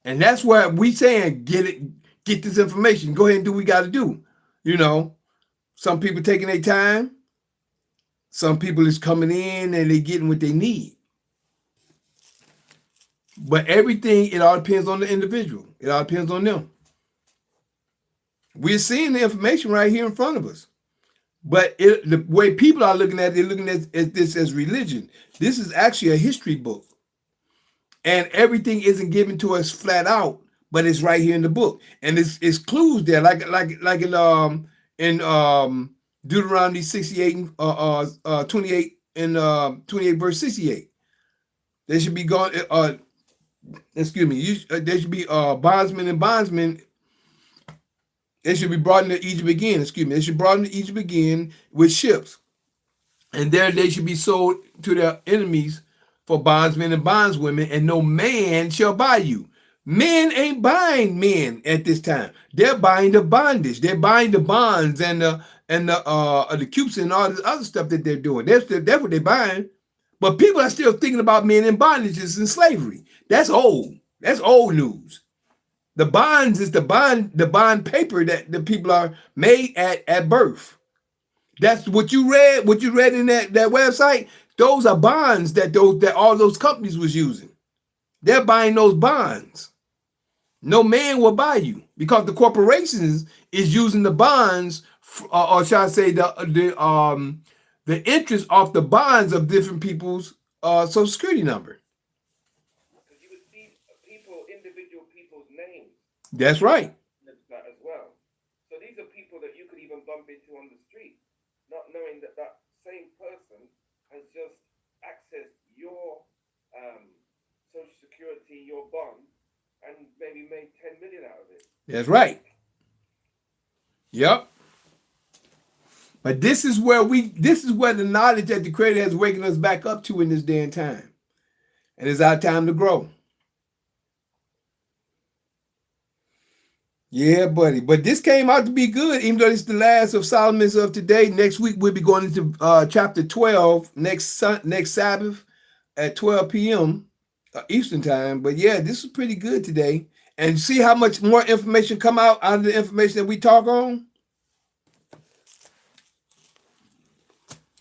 And that's where we saying, get this information. Go ahead and do what we got to do. You know, some people taking their time. Some people is coming in and they getting what they need. But everything, it all depends on the individual. It all depends on them. We're seeing the information right here in front of us. But the way people are looking at it, they're looking at this as religion. This is actually a history book. And everything isn't given to us flat out, but it's right here in the book. And it's clues there, like in Deuteronomy 68 28 and 28 verse 68. There should be there should be bondsmen and bondsmen. They should be brought into Egypt again. They should be brought into Egypt again with ships. And there they should be sold to their enemies for bondsmen and bondswomen, and no man shall buy you. Men ain't buying men at this time. They're buying the bondage. They're buying the bonds and the cubes and all this other stuff that they're doing. That's what they're buying. But people are still thinking about men in bondages and slavery. That's old. That's old news. The bonds is the bond paper that the people are made at birth. That's what you read. What you read in that website. Those are bonds that all those companies was using. They're buying those bonds. No man will buy you because the corporations is using the bonds, or shall I say the interest off the bonds of different people's social security number. Because you would see individual people's names That's right. as well. So these are people that you could even bump into on the street, not knowing that that same person has just accessed your social security, your bond, and maybe made 10 million out of it. That's right. Yep. But this is where the knowledge that the Creator has waking us back up to in this day and time. And it's our time to grow. Yeah, buddy. But this came out to be good, even though it's the last of Solomon's of today. Next week we'll be going into chapter 12 next Sabbath at 12 p.m. Eastern time. But yeah, this is pretty good today. And see how much more information come out of the information that we talk on?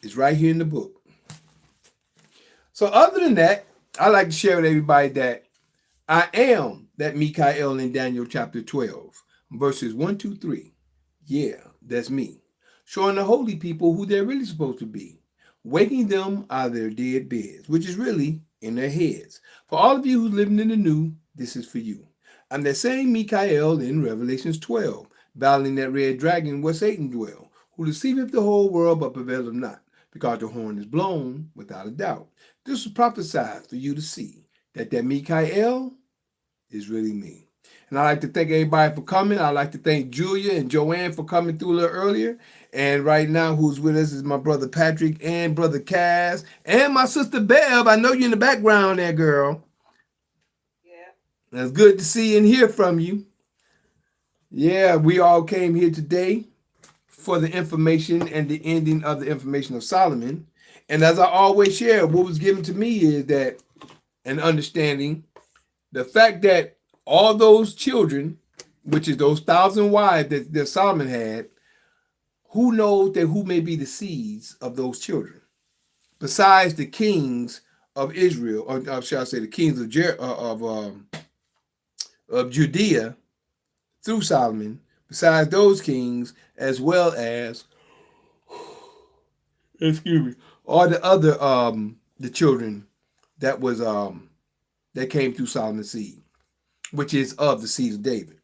It's right here in the book. So other than that, I like to share with everybody that I am that Mikael in Daniel chapter 12, verses 1, 2, 3. Yeah, that's me. Showing the holy people who they're really supposed to be. Waking them out of their dead beds, which is really in their heads. For all of you who's living in the new, this is for you. I'm that same Mikael in Revelations 12, battling that red dragon where Satan dwell, who deceiveth the whole world but prevaileth not, because the horn is blown without a doubt. This was prophesied for you to see that Mikael is really me. And I'd like to thank everybody for coming. I'd like to thank Julia and Joanne for coming through a little earlier. And right now, who's with us is my brother Patrick and brother Cass and my sister Bev. I know you're in the background there, girl. Yeah. It's good to see and hear from you. Yeah, we all came here today for the information and the ending of the information of Solomon. And as I always share, what was given to me is that an understanding, the fact that all those children, which is those 1,000 wives that Solomon had, who knows that who may be the seeds of those children? Besides the kings of Israel, or shall I say the kings of Judea through Solomon, besides those kings, as well as, excuse me, all the other the children that was that came through Solomon's seed, which is of the seed of David.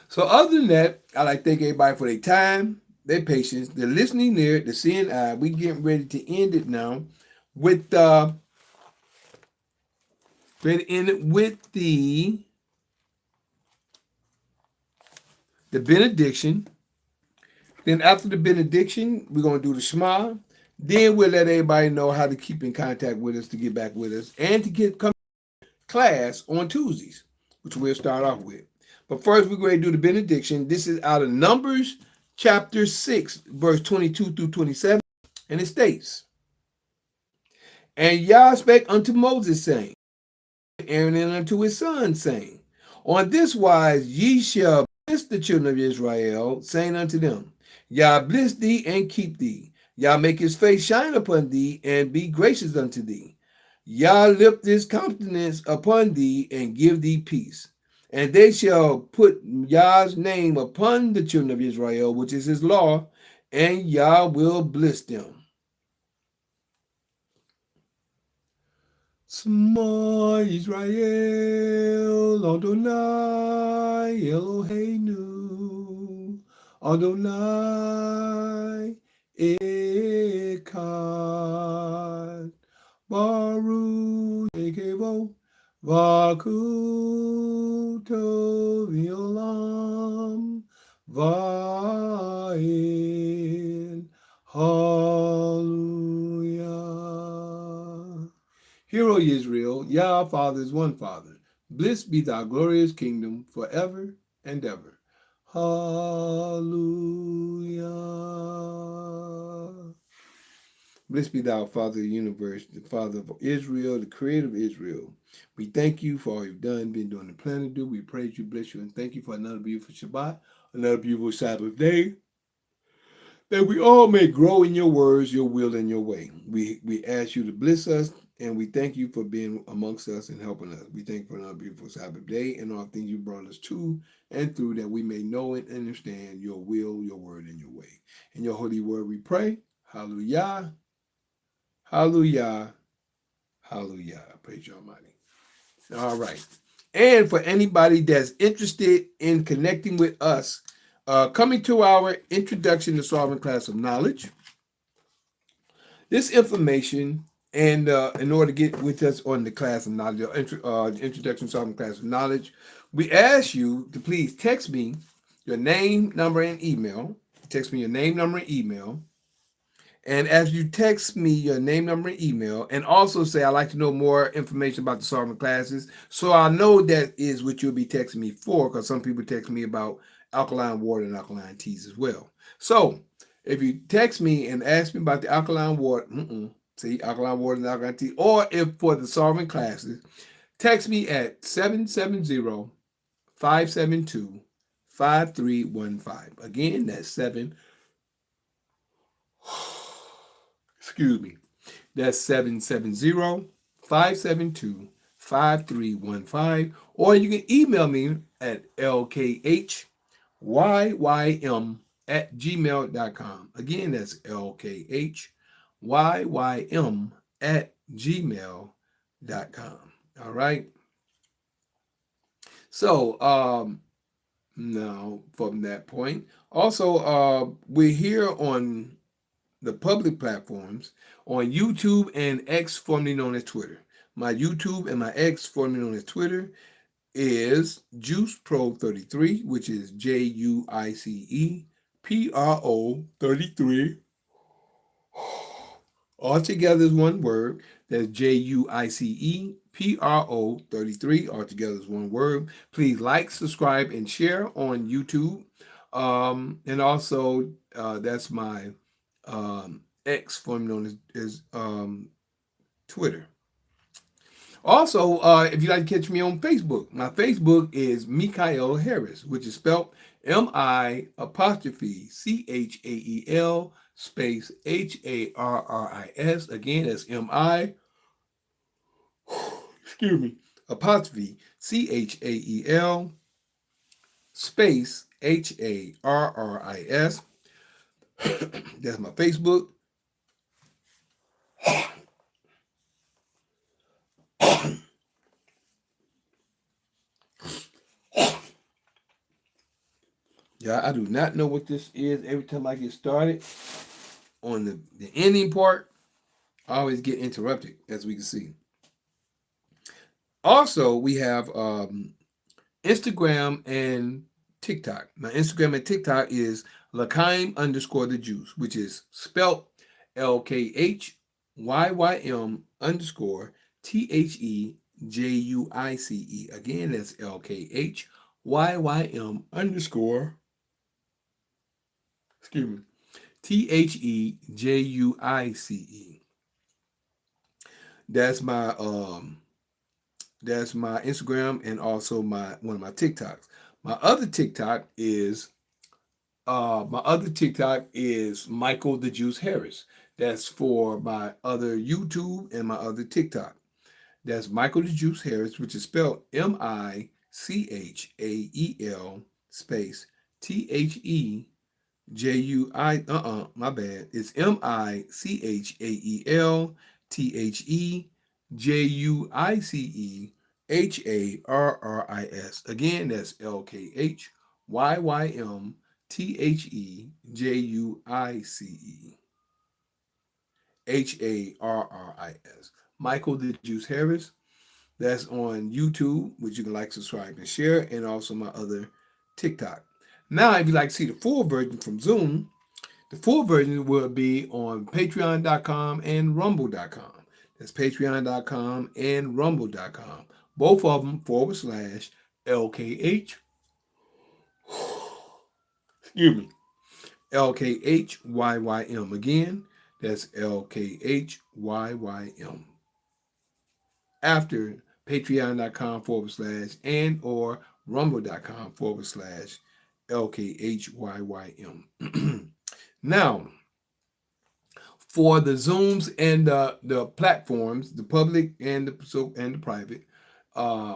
So other than that, I like to thank everybody for their time, their patience, their listening ear, the seeing eye. We getting ready to end it now with the benediction. Then after the benediction, we're going to do the Shema. Then we'll let everybody know how to keep in contact with us, to get back with us, and to come to class on Tuesdays, which we'll start off with. But first, we're going to do the benediction. This is out of Numbers chapter 6, verse 22 through 27. And it states, And Yah spake unto Moses, saying, Aaron and unto his sons, saying, On this wise ye shall bless the children of Israel, saying unto them, Yah bless thee and keep thee. Yah make his face shine upon thee and be gracious unto thee. Yah lift his countenance upon thee and give thee peace. And they shall put Yah's name upon the children of Israel, which is his law, and Yah will bless them. Shema Israel, Adonai Eloheinu, Adonai Echad, Baruch Shekevo, Vakuto Violam, Vael, Hallelujah. Hear, O Israel, Yah, our Father, is one Father. Blessed be thy glorious kingdom forever and ever. Hallelujah. Blessed be thou, Father of the universe, the Father of Israel, the Creator of Israel. We thank you for all you've done, been doing the planet do. We praise you, bless you, and thank you for another beautiful Shabbat, another beautiful Sabbath day, that we all may grow in your words, your will, and your way. We ask you to bless us, and we thank you for being amongst us and helping us. We thank you for another beautiful Sabbath day and all things you brought us to and through, that we may know and understand your will, your word, and your way. In your holy word we pray. Hallelujah. Hallelujah. Hallelujah. Praise you Almighty. All right. And for anybody that's interested in connecting with us, coming to our introduction to solving class of knowledge, this information, and in order to get with us on the class of knowledge, introduction to solving class of knowledge, we ask you to please text me your name, number, and email. Text me your name, number, and email. And as you text me your name, number, and email, and also say I'd like to know more information about the solving classes, so I know that is what you'll be texting me for, because some people text me about alkaline water and alkaline teas as well. So if you text me and ask me about the alkaline water, see, alkaline water and alkaline tea, or if for the solving classes, text me at 770-572-5315. Again, that's excuse me. That's 770-572-5315. Or you can email me at lkhyym@gmail.com. Again, that's lkhyym@gmail.com. All right. So, now from that point, also, we're here on the public platforms on YouTube and X, formerly known as Twitter. My YouTube and my X, formerly known as Twitter, is JuicePro33, which is JuicePro33. All together is one word. That's JuicePro33. All together is one word. Please like, subscribe, and share on YouTube. And also, that's my X, formerly known as Twitter. Also, if you'd like to catch me on Facebook, my Facebook is Mikael Harris, which is spelled M-I-Chael space Harris. Again, that's M-I, excuse me, apostrophe Chael space Harris. That's my Facebook. Yeah, I do not know what this is. Every time I get started on the ending part, I always get interrupted, as we can see. Also, we have Instagram and TikTok. My Instagram and TikTok is Lakaim _ the juice, which is spelt LKHYYM _ THEJUICE. Again, that's LKHYYM _ excuse me, THEJUICE. That's my Instagram and also one of my TikToks. My other TikTok is Michael the Juice Harris. That's for my other YouTube and my other TikTok. That's Michael the Juice Harris, which is spelled MICHAEL space THEJUI. My bad. It's MICHAEL THEJUICEHARRIS. Again, that's LKHYYM THEJUICEHARRIS. Michael the Juice Harris. That's on YouTube, which you can like, subscribe, and share, and also my other TikTok. Now, if you'd like to see the full version from Zoom, the full version will be on patreon.com and rumble.com. That's patreon.com and rumble.com. Both of them /LKH. Excuse me. LKHYYM. Again, that's LKHYYM. After patreon.com / and or rumble.com /LKHYYM. Now, for the Zooms and the platforms, the public and the private,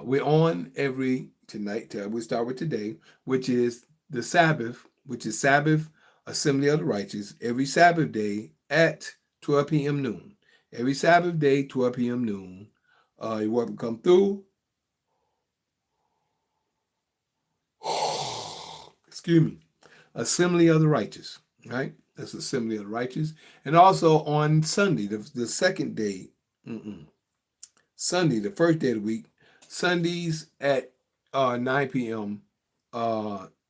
we're on every tonight. We start with today, which is the Sabbath, which is Sabbath Assembly of the Righteous, every Sabbath day at 12 p.m. noon. Every Sabbath day, 12 p.m. noon. You're welcome to come through Assembly of the Righteous, right? That's Assembly of the Righteous. And also on Sunday, the second day, Sunday, the first day of the week, Sundays at 9 p.m.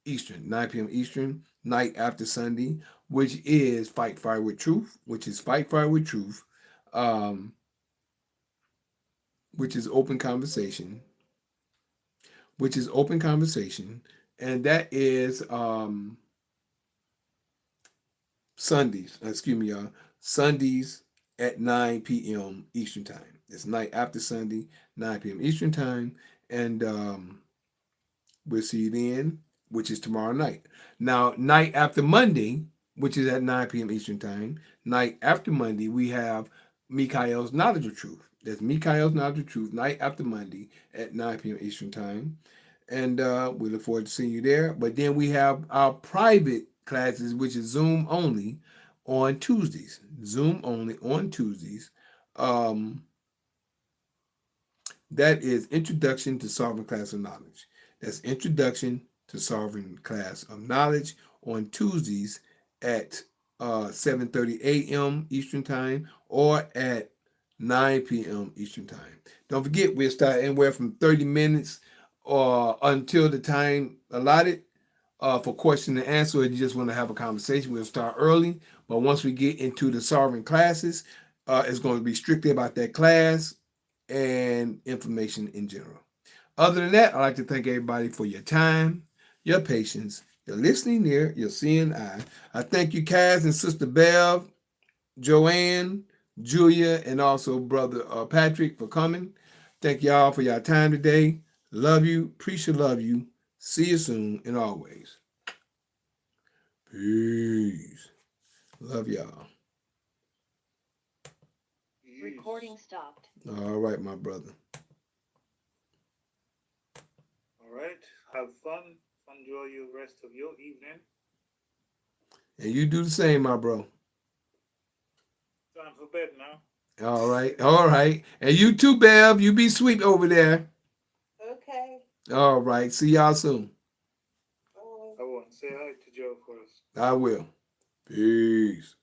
Eastern, 9 p.m. Eastern, night after Sunday, which is Fight Fire with Truth, which is which is open conversation, and that is Sundays, y'all. Sundays at 9 p.m. Eastern Time. It's night after Sunday, 9 p.m. Eastern Time. And we'll see you then, which is tomorrow night. Now, night after Monday, which is at 9 p.m. Eastern Time, night after Monday, we have Mikael's Knowledge of Truth. That's Mikael's Knowledge of Truth, night after Monday at 9 p.m. Eastern Time. And we look forward to seeing you there. But then we have our private classes, which is Zoom only on Tuesdays. Zoom only on Tuesdays. That is Introduction to Sovereign Class of Knowledge. That's Introduction to Sovereign Class of Knowledge on Tuesdays at 7:30 a.m. Eastern Time or at 9 p.m. Eastern Time. Don't forget, we'll start anywhere from 30 minutes or until the time allotted for question and answer. If you just want to have a conversation, we'll start early. But once we get into the sovereign classes, it's going to be strictly about that class and information in general. Other than that, I'd like to thank everybody for your time, your patience, your listening ear, your seeing eye. I thank you, Kaz and Sister Bev, Joanne, Julia, and also Brother Patrick for coming. Thank y'all for your time today. Love you. Appreciate love you. See you soon and always. Peace. Love y'all. Recording stopped. All right, my brother. All right. Have fun. Enjoy your rest of your evening. And you do the same, my bro. Time for bed now. All right. All right. And you too, Bev. You be sweet over there. Okay. All right. See y'all soon. I won't say hi to Joe for us. I will. Peace.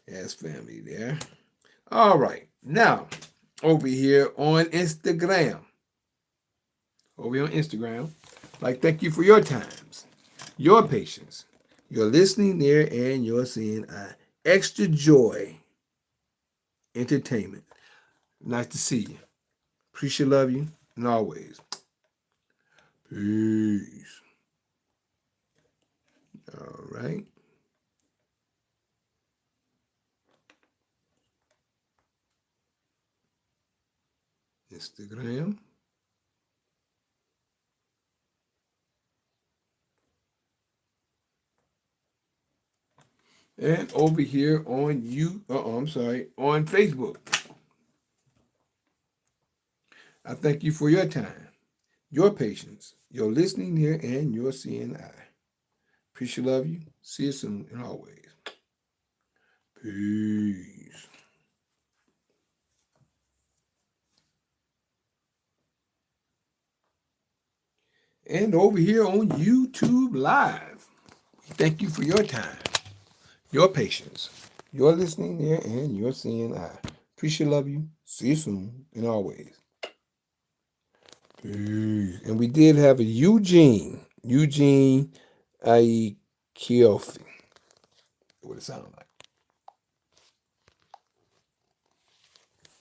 Yes, family there. All right. Now, over here on Instagram. Like, thank you for your times, your patience, your listening there, and your seeing eye. Extra joy. Entertainment. Nice to see you. Appreciate love you and always. Peace. All right. Instagram. And over here on on Facebook. I thank you for your time, your patience, your listening here, and your seeing eye. Appreciate love you. See you soon and always. Peace. And over here on YouTube Live, thank you for your time, your patience, your listening there, and your seeing eye. Appreciate love you. See you soon and always. Peace. And we did have a Eugene Aikiofi. What it sound like.